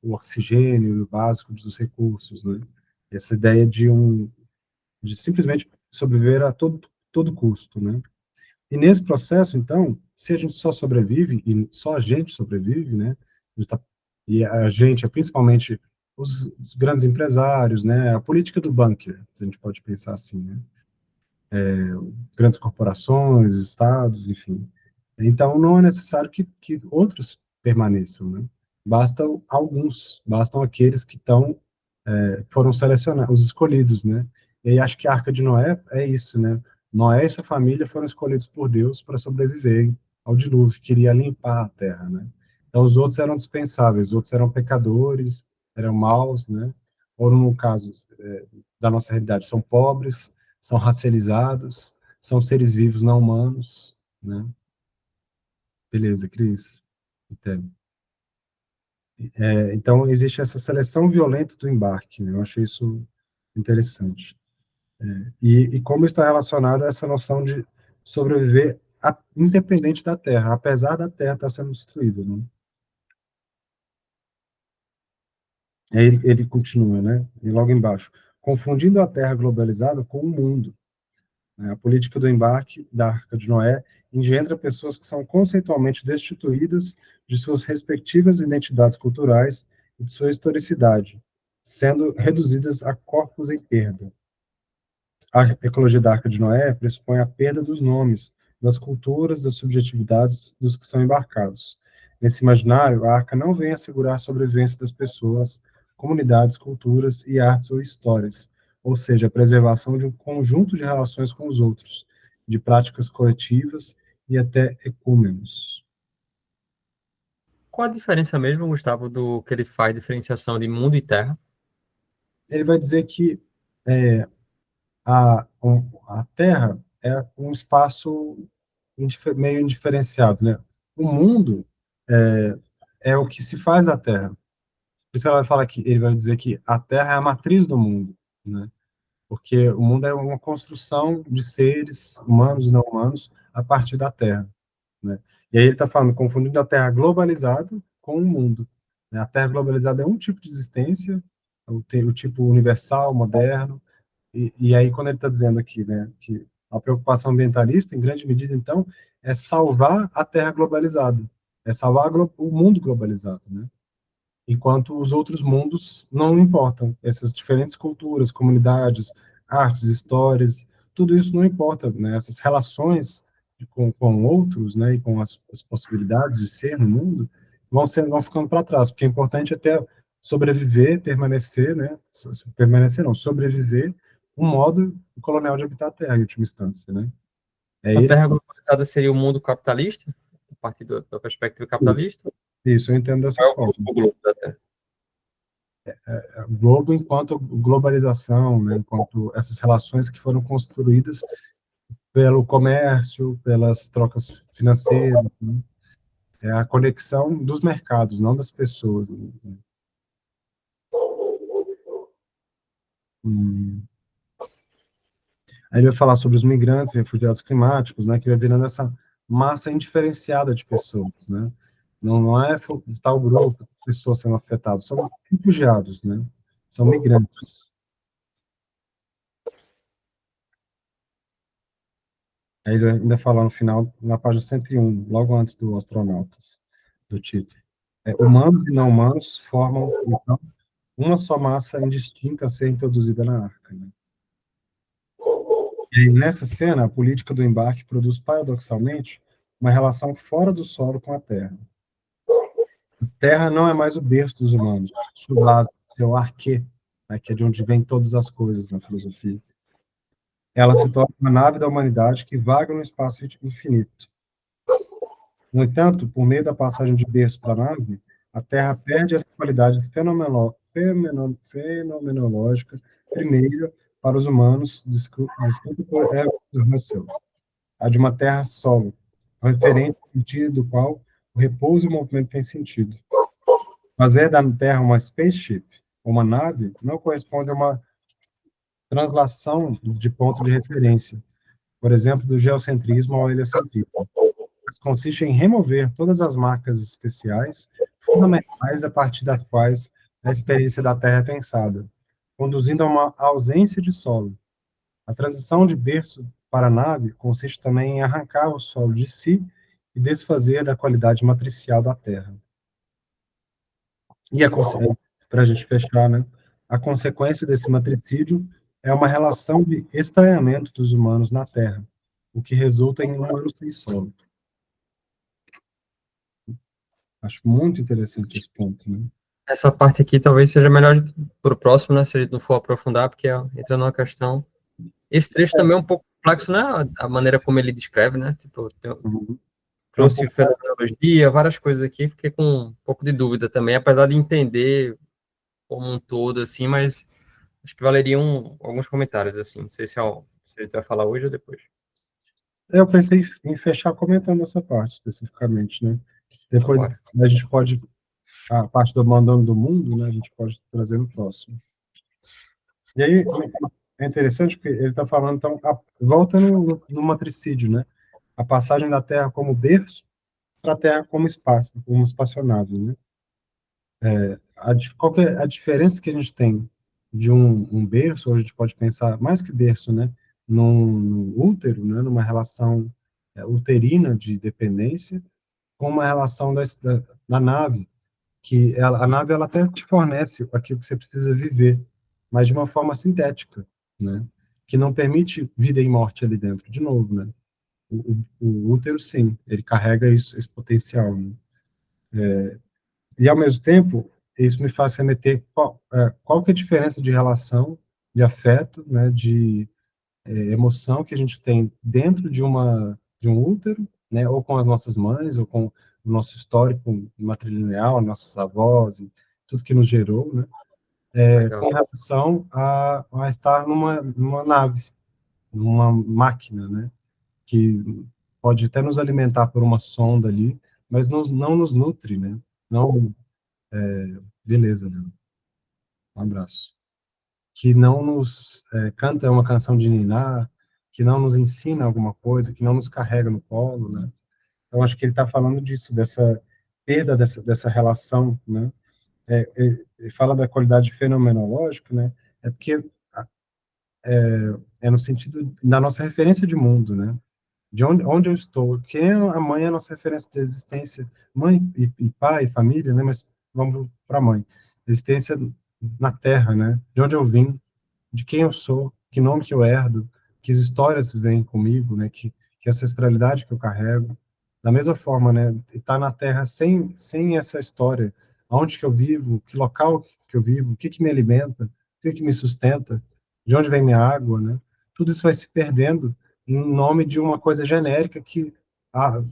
o oxigênio básico dos recursos, né? Essa ideia de simplesmente sobreviver a todo custo, né? E nesse processo, então, se a gente só sobrevive, e só a gente sobrevive, né? E a gente, principalmente os grandes empresários, né? A política do bunker, se a gente pode pensar assim, né? Grandes corporações, estados, enfim. Então, não é necessário que outros permaneçam, né? Bastam aqueles que foram selecionados, os escolhidos, né? E aí acho que a Arca de Noé é isso, né? Noé e sua família foram escolhidos por Deus para sobreviverem ao dilúvio, que iria limpar a terra, né? Então os outros eram dispensáveis, os outros eram pecadores, eram maus, né? Ou no caso da nossa realidade, são pobres, são racializados, são seres vivos não humanos, né? Beleza, Cris? Entendo. Então, existe essa seleção violenta do embarque, né? Eu achei isso interessante. E como está relacionado a essa noção de sobreviver independente da Terra, apesar da Terra estar sendo destruída, né? Aí ele continua, né? E logo embaixo, confundindo a Terra globalizada com o mundo, né? A política do embarque da Arca de Noé engendra pessoas que são conceitualmente destituídas de suas respectivas identidades culturais e de sua historicidade, sendo reduzidas a corpos em perda. A ecologia da Arca de Noé pressupõe a perda dos nomes, das culturas, das subjetividades dos que são embarcados. Nesse imaginário, a Arca não vem assegurar a sobrevivência das pessoas, comunidades, culturas e artes ou histórias, ou seja, a preservação de um conjunto de relações com os outros, de práticas coletivas e até ecúmenos. Qual a diferença mesmo, Gustavo, do que ele faz, diferenciação de mundo e terra? Ele vai dizer que a Terra é um espaço meio indiferenciado, né? O mundo é o que se faz da Terra. Por isso que ela vai falar que ele vai dizer que a Terra é a matriz do mundo, né? Porque o mundo é uma construção de seres humanos e não humanos a partir da Terra, né? E aí ele está falando, confundindo a Terra globalizada com o mundo, né? A Terra globalizada é um tipo de existência, o tipo universal, moderno, e aí, quando ele está dizendo aqui, né, que a preocupação ambientalista, em grande medida, então, é salvar a Terra globalizada, é salvar o mundo globalizado, né? Enquanto os outros mundos não importam. Essas diferentes culturas, comunidades, artes, histórias, tudo isso não importa, né? Essas relações com outros, né, e com as possibilidades de ser no mundo, vão ficando para trás, porque é importante até sobreviver, permanecer, né? Permanecer não, sobreviver um modo colonial de habitar a Terra, em última instância, né? Essa terra globalizada seria o mundo capitalista, a partir da perspectiva capitalista? Isso, eu entendo dessa Qual é forma. o globo da Terra? o globo enquanto globalização, né, enquanto essas relações que foram construídas pelo comércio, pelas trocas financeiras, né? É a conexão dos mercados, não das pessoas, né? Hum. Aí ele vai falar sobre os migrantes e refugiados climáticos, né, que vai virando essa massa indiferenciada de pessoas, né? Não é tal grupo de pessoas sendo afetadas, são refugiados, né? São migrantes. Aí ele ainda fala no final, na página 101, logo antes do Astronautas, do título. Humanos e não humanos formam, então, uma só massa indistinta a ser introduzida na arca, né? E aí, nessa cena, a política do embarque produz, paradoxalmente, uma relação fora do solo com a Terra. A Terra não é mais o berço dos humanos, sua base, seu arquê, né, que é de onde vem todas as coisas na filosofia. Ela se torna uma nave da humanidade que vaga no espaço infinito. No entanto, por meio da passagem de berço para a nave, a Terra perde essa qualidade fenomenológica primeira para os humanos, descrita por Herbert Russell, a de uma Terra solo, referente ao sentido do qual o repouso e o movimento têm sentido. Fazer da Terra uma spaceship, uma nave, não corresponde a uma translação de ponto de referência, por exemplo, do geocentrismo ao heliocentrismo. Mas consiste em remover todas as marcas especiais, fundamentais a partir das quais a experiência da Terra é pensada, conduzindo a uma ausência de solo. A transição de berço para a nave consiste também em arrancar o solo de si e desfazer da qualidade matricial da Terra. E para a gente fechar, né? A consequência desse matricídio é uma relação de estranhamento dos humanos na Terra, o que resulta em humanos sem solo. Acho muito interessante esse ponto, né? Essa parte aqui talvez seja melhor para o próximo, né? Se a gente não for aprofundar, porque entra numa questão. Esse trecho também é um pouco complexo, né? A maneira como ele descreve, né? Tipo, trouxe fenomenologia, várias coisas aqui, fiquei com um pouco de dúvida também, apesar de entender como um todo, assim, mas acho que valeriam alguns comentários, assim. Não sei se a gente vai falar hoje ou depois. Eu pensei em fechar comentando essa parte, especificamente, né? Depois a gente pode, a parte do abandono do mundo, né? A gente pode trazer no próximo. E aí, é interessante porque ele está falando, então, volta no matricídio, né? A passagem da Terra como berço para a Terra como espaço, como espaçonave, né? Qual que é a diferença que a gente tem de um berço, ou a gente pode pensar mais que berço, né? Num útero, né? Numa relação uterina de dependência, com uma relação da nave, que a nave ela até te fornece aquilo que você precisa viver, mas de uma forma sintética, né? Que não permite vida e morte ali dentro, de novo, né? O útero, sim, ele carrega isso, esse potencial, né? E, ao mesmo tempo, isso me faz remeter qual que é a diferença de relação, de afeto, né, de emoção que a gente tem dentro de um útero, né, ou com as nossas mães, ou com o nosso histórico matrilineal, nossos avós, e tudo que nos gerou, né, com relação a estar numa nave, numa máquina, né, que pode até nos alimentar por uma sonda ali, mas não nos nutre, né, não, beleza, né, um abraço. Que não nos canta uma canção de niná, que não nos ensina alguma coisa, que não nos carrega no colo, né? Então, acho que ele está falando disso, dessa perda dessa relação, né? Ele fala da qualidade fenomenológica, né? É porque é no sentido da nossa referência de mundo, né? De onde eu estou, quem é a mãe é a nossa referência de existência, mãe e pai, família, né? Mas vamos para a mãe. Existência na Terra, né? De onde eu vim, de quem eu sou, que nome que eu herdo, que histórias vêm comigo, né, que ancestralidade que eu carrego. Da mesma forma, né, estar na Terra sem essa história, aonde que eu vivo, que local que eu vivo, o que que me alimenta, o que que me sustenta, de onde vem minha água, né? Tudo isso vai se perdendo em nome de uma coisa genérica que, ah,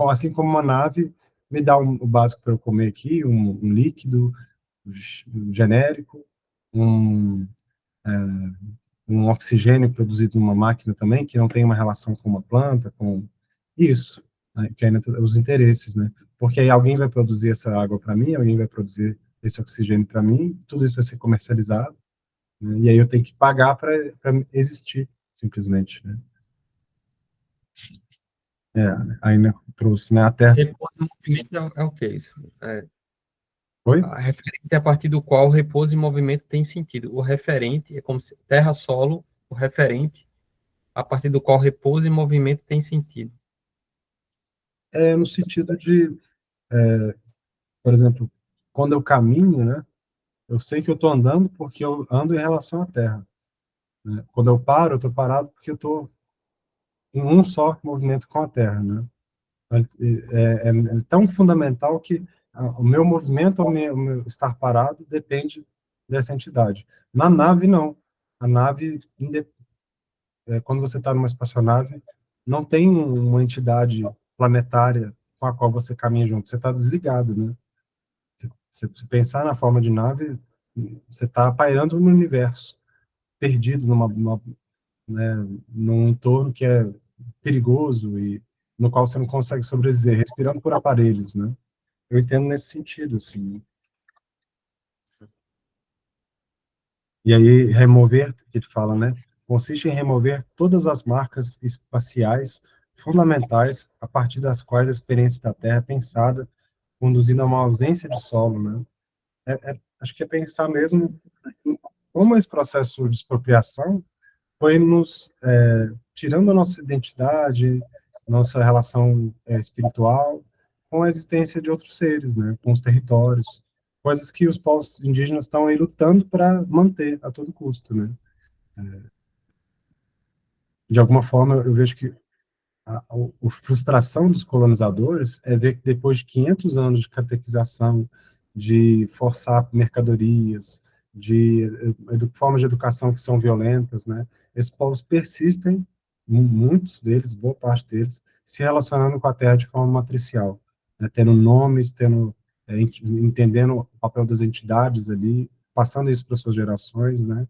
assim como uma nave me dá o básico para eu comer aqui, um líquido, genérico, um oxigênio produzido numa máquina também, que não tem uma relação com uma planta, com isso, né, que ainda os interesses, né? Porque aí alguém vai produzir essa água para mim, alguém vai produzir esse oxigênio para mim, tudo isso vai ser comercializado, né, e aí eu tenho que pagar para existir, simplesmente, né? Ainda trouxe, né, a Terra... Repouso em movimento é o que isso? Oi? A referente é a partir do qual o repouso em movimento tem sentido. O referente é como se terra-solo, o referente, a partir do qual repouso em movimento tem sentido. No sentido de, por exemplo, quando eu caminho, né, eu sei que eu estou andando porque eu ando em relação à Terra, né? Quando eu paro, eu estou parado porque eu estou em um só movimento com a Terra, né? É tão fundamental que o meu movimento, o meu estar parado, depende dessa entidade. Na nave, não. A nave, quando você está numa espaçonave, não tem uma entidade planetária com a qual você caminha junto. Você está desligado, né? Se pensar na forma de nave, você está pairando no universo, perdido né, num entorno que é perigoso e no qual você não consegue sobreviver, respirando por aparelhos, né? Eu entendo nesse sentido, assim. E aí, remover, que ele fala, né? Consiste em remover todas as marcas espaciais fundamentais a partir das quais a experiência da Terra é pensada, conduzindo a uma ausência de solo, né? Acho que é pensar mesmo em como esse processo de expropriação foi nos tirando a nossa identidade, nossa relação espiritual com a existência de outros seres, né, com os territórios, coisas que os povos indígenas estão aí lutando para manter a todo custo, né. De alguma forma, eu vejo que a frustração dos colonizadores é ver que depois de 500 anos de catequização, de forçar mercadorias, de formas de educação que são violentas, né? Esses povos persistem, muitos deles, boa parte deles, se relacionando com a terra de forma matricial, né? Tendo nomes, entendendo o papel das entidades ali, passando isso para suas gerações, né?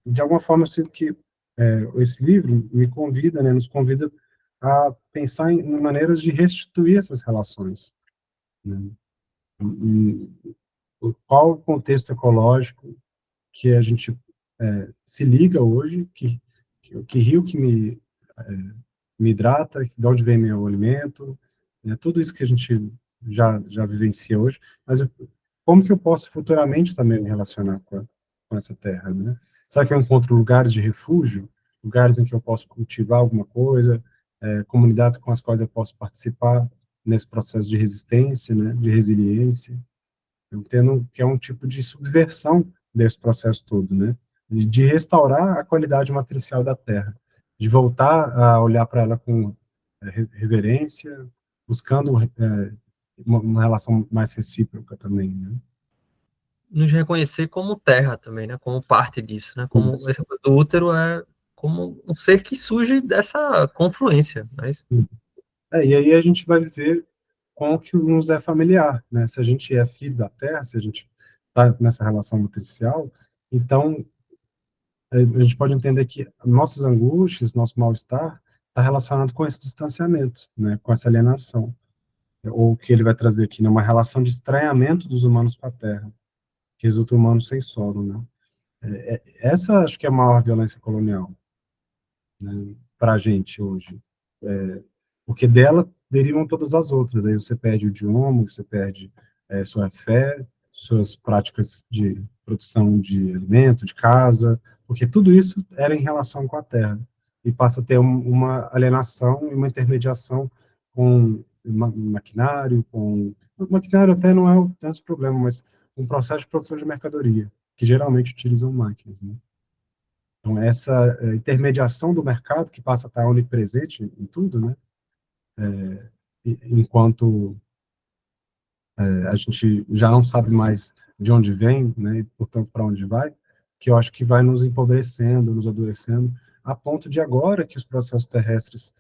De alguma forma, eu sinto que esse livro me convida, né, nos convida a pensar em maneiras de restituir essas relações, né? Qual o contexto ecológico que a gente se liga hoje, que rio que me hidrata, de onde vem meu alimento, né? Tudo isso que a gente já vivencia hoje, mas como que eu posso futuramente também me relacionar com essa terra, né? Será que eu encontro lugares de refúgio, lugares em que eu posso cultivar alguma coisa, comunidades com as quais eu posso participar nesse processo de resistência, né, de resiliência? Eu entendo que é um tipo de subversão desse processo todo, né, de restaurar a qualidade matricial da terra, de voltar a olhar para ela com reverência, buscando uma relação mais recíproca também, né? Nos reconhecer como terra também, né? Como parte disso, né? Como esse do útero é como um ser que surge dessa confluência, não é isso? E aí a gente vai viver com o que nos é familiar, né? Se a gente é filho da terra, se a gente está nessa relação matricial, então a gente pode entender que nossas angústias, nosso mal-estar, está relacionado com esse distanciamento, né? Com essa alienação. Ou o que ele vai trazer aqui, né? Uma relação de estranhamento dos humanos com a terra, que resulta em humanos sem solo, né? Essa acho que é a maior violência colonial, né, para a gente hoje. Porque dela derivam todas as outras. Aí você perde o idioma, você perde sua fé, suas práticas de produção de alimento, de casa, porque tudo isso era em relação com a terra. E passa a ter uma alienação e uma intermediação com maquinário, com... O maquinário até não é tanto problema, mas um processo de produção de mercadoria, que geralmente utilizam máquinas, né? Então, essa intermediação do mercado, que passa a estar onipresente em tudo, né? Enquanto a gente já não sabe mais de onde vem, né, e, portanto, para onde vai, que eu acho que vai nos empobrecendo, nos adoecendo, a ponto de agora que os processos terrestres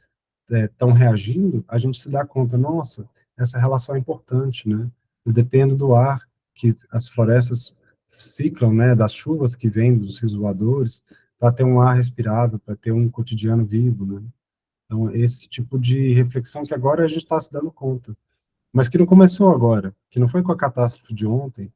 estão reagindo, a gente se dá conta, nossa, essa relação é importante, né? Eu dependo do ar que as florestas ciclam, né, das chuvas que vêm dos rios voadores, para ter um ar respirado, para ter um cotidiano vivo, né? Então, esse tipo de reflexão que agora a gente está se dando conta, mas que não começou agora, que não foi com a catástrofe de ontem,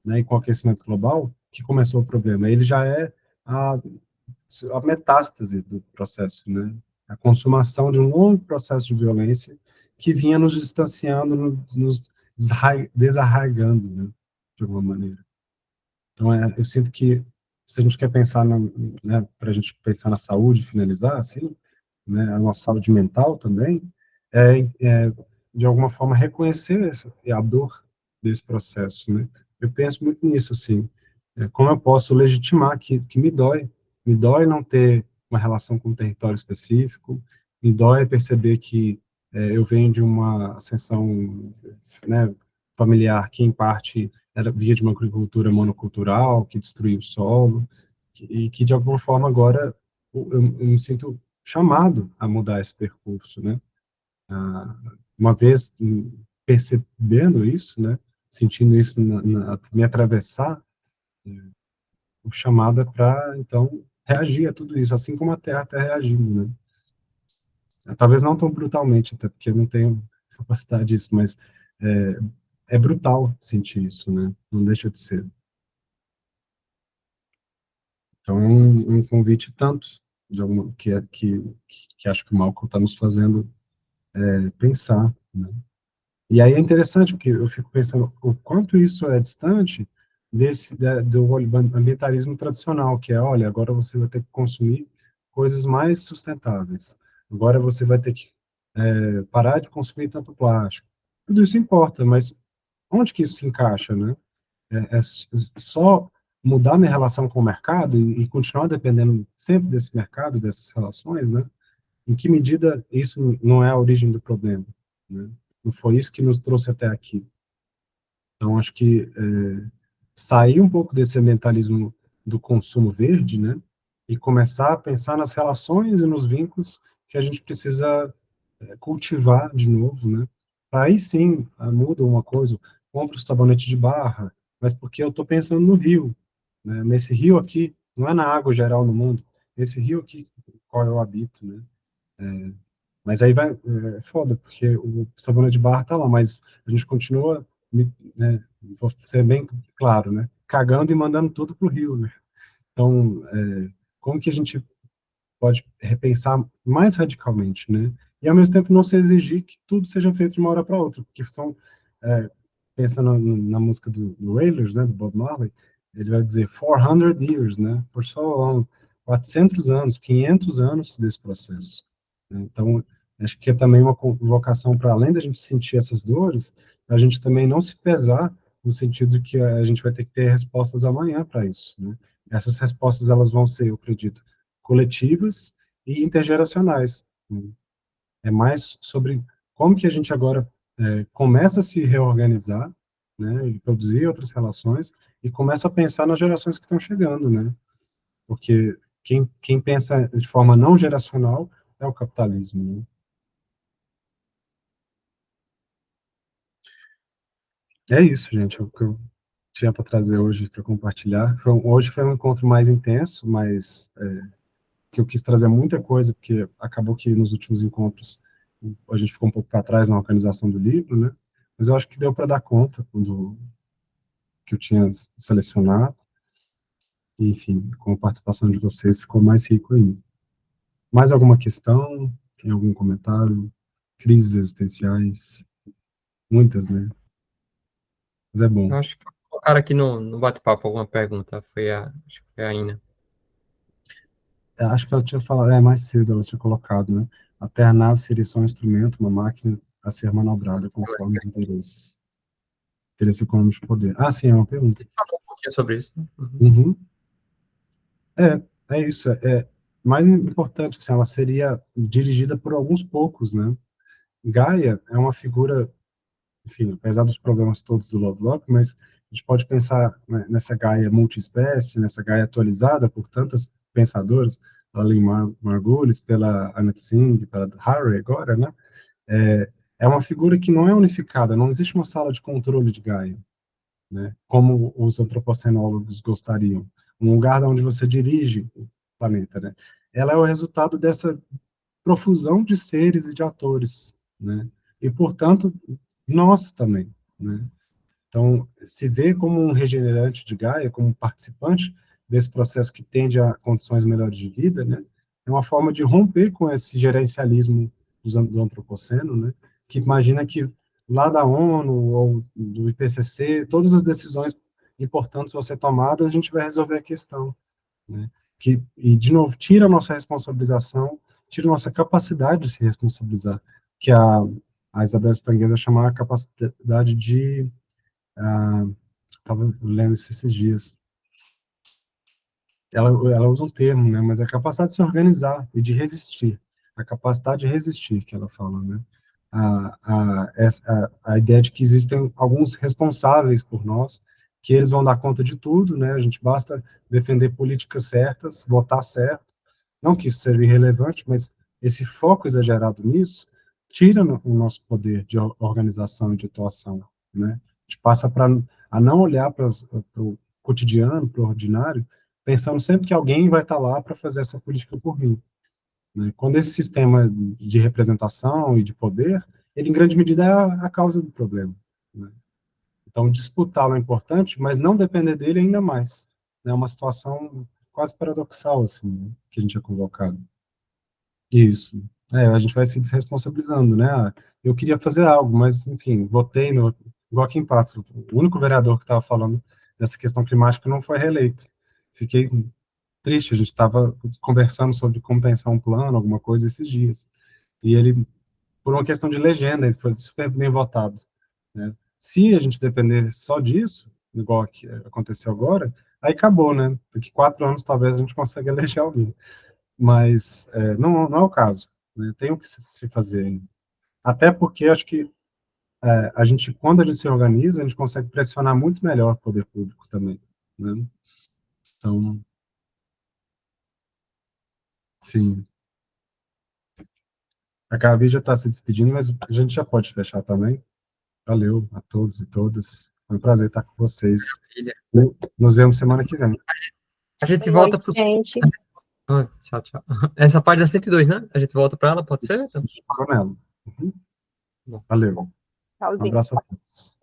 né, e com o aquecimento global, que começou o problema. Ele já é a, a metástase do processo, né? A consumação de um longo processo de violência que vinha nos distanciando, nos desarraigando, né, de alguma maneira. Então, eu sinto que, se a gente quer pensar, né, para a gente pensar na saúde, finalizar, assim, né, a nossa saúde mental também, de alguma forma, reconhecer a dor desse processo, né? Eu penso muito nisso, assim, como eu posso legitimar que me dói não ter uma relação com um território específico, me dói perceber que eu venho de uma ascensão, né, familiar que, em parte, era via de uma agricultura monocultural, que destruiu o solo, e que, de alguma forma, agora eu me sinto chamado a mudar esse percurso, né? Uma vez percebendo isso, né, sentindo isso me atravessar, o chamado é para, então, reagir a tudo isso, assim como a Terra está reagindo, né? Talvez não tão brutalmente, até porque eu não tenho capacidade disso, mas é brutal sentir isso, né? Não deixa de ser. Então, é um convite tanto de alguma, que acho que o Malcolm está nos fazendo pensar, né? E aí é interessante, porque eu fico pensando o quanto isso é distante do ambientalismo tradicional, que é, olha, agora você vai ter que consumir coisas mais sustentáveis. Agora você vai ter que parar de consumir tanto plástico. Tudo isso importa, mas onde que isso se encaixa, né? Só mudar minha relação com o mercado e continuar dependendo sempre desse mercado, dessas relações, né? Em que medida isso não é a origem do problema, né? Não foi isso que nos trouxe até aqui. Então, acho que sair um pouco desse ambientalismo do consumo verde, né? E começar a pensar nas relações e nos vínculos que a gente precisa cultivar de novo, né? Aí sim, muda uma coisa, compro sabonete de barra, mas porque eu estou pensando no rio, né? Nesse rio aqui, não é na água geral no mundo, nesse rio aqui, qual eu habito, né? Mas aí é foda, porque o sabonete de barra tá lá, mas a gente continua, né, vou ser bem claro, né, cagando e mandando tudo pro rio, né? Então, como que a gente pode repensar mais radicalmente, né? E ao mesmo tempo não se exigir que tudo seja feito de uma hora para outra, porque são, pensando na música do Wailers, né, do Bob Marley, ele vai dizer 400 years, né, for so long, 400 anos, 500 anos desse processo, né? Então, acho que é também uma convocação para, além da gente sentir essas dores, a gente também não se pesar no sentido de que a gente vai ter que ter respostas amanhã para isso, né? Essas respostas, elas vão ser, eu acredito, coletivas e intergeracionais, né? É mais sobre como que a gente agora começa a se reorganizar, né, e produzir outras relações, e começa a pensar nas gerações que estão chegando, né? Porque quem pensa de forma não geracional é o capitalismo, né? É isso, gente, o que eu tinha para trazer hoje para compartilhar. Hoje foi um encontro mais intenso, mas que eu quis trazer muita coisa, porque acabou que nos últimos encontros a gente ficou um pouco para trás na organização do livro, né? Mas eu acho que deu para dar conta do que eu tinha selecionado. E, enfim, com a participação de vocês ficou mais rico ainda. Mais alguma questão? Tem algum comentário? Crises existenciais? Muitas, né? Mas é bom. Eu acho que o cara aqui no bate-papo alguma pergunta, acho que foi a Ina. Acho que ela tinha falado, mais cedo ela tinha colocado, né? Até a nave seria só um instrumento, uma máquina a ser manobrada conforme os interesses. Interesse econômico de poder. Ah, sim, é uma pergunta. Falou um pouquinho sobre isso. Uhum. É isso. Mais importante, assim, ela seria dirigida por alguns poucos, né? Gaia é uma figura, enfim, apesar dos problemas todos do Lovelock, mas a gente pode pensar, né, nessa Gaia multiespécie, nessa Gaia atualizada por tantas pensadoras, pela Lynn Margulis, pela Annette Singh, pela Harry agora, né? É uma figura que não é unificada, não existe uma sala de controle de Gaia. né? Como os antropocenólogos gostariam. Um lugar onde você dirige o planeta, né? Ela é o resultado dessa profusão de seres e de atores, né? E, portanto, nós também, né? Então, se vê como um regenerante de Gaia, como um participante desse processo que tende a condições melhores de vida, né? É uma forma de romper com esse gerencialismo do antropoceno, né? Que imagina que lá da ONU ou do IPCC, todas as decisões importantes vão ser tomadas, a gente vai resolver a questão, né? E, de novo, tira a nossa responsabilização, tira a nossa capacidade de se responsabilizar, que a Isabel Stangueza chamava a capacidade de... Estava lendo isso esses dias. Ela usa um termo, né? Mas é a capacidade de se organizar e de resistir. A capacidade de resistir, que ela fala, né? A ideia de que existem alguns responsáveis por nós, que eles vão dar conta de tudo, né? A gente basta defender políticas certas, votar certo. Não que isso seja irrelevante, mas esse foco exagerado nisso tira o nosso poder de organização e de atuação, né? A gente passa a não olhar para o cotidiano, para o ordinário, pensando sempre que alguém vai estar lá para fazer essa política por mim, né? Quando esse sistema de representação e de poder, ele em grande medida é a causa do problema, né? Então, disputá-lo é importante, mas não depender dele ainda mais. É uma situação quase paradoxal, assim, né, que a gente é convocado. Isso. A gente vai se desresponsabilizando, né? Eu queria fazer algo, mas, enfim, votei no... Igual aqui em Patos, o único vereador que estava falando dessa questão climática não foi reeleito. Fiquei triste, a gente estava conversando sobre como pensar um plano, alguma coisa esses dias. E ele, por uma questão de legenda, ele foi super bem votado, né? Se a gente depender só disso, igual que aconteceu agora, aí acabou, né? Daqui 4 anos talvez a gente consiga eleger alguém. Mas não é o caso, né? Tem o que se fazer ainda. Até porque acho que a gente, quando a gente se organiza, a gente consegue pressionar muito melhor o poder público também, né? Então, sim. A Gabi já está se despedindo, mas a gente já pode fechar também. Valeu a todos e todas. Foi um prazer estar com vocês. Nos vemos semana que vem. A gente volta para o... gente. Tchau, tchau. Essa página 102, né? A gente volta para ela, pode ser? Então? Uhum. Valeu. Um Tchauzinho. abraço a todos.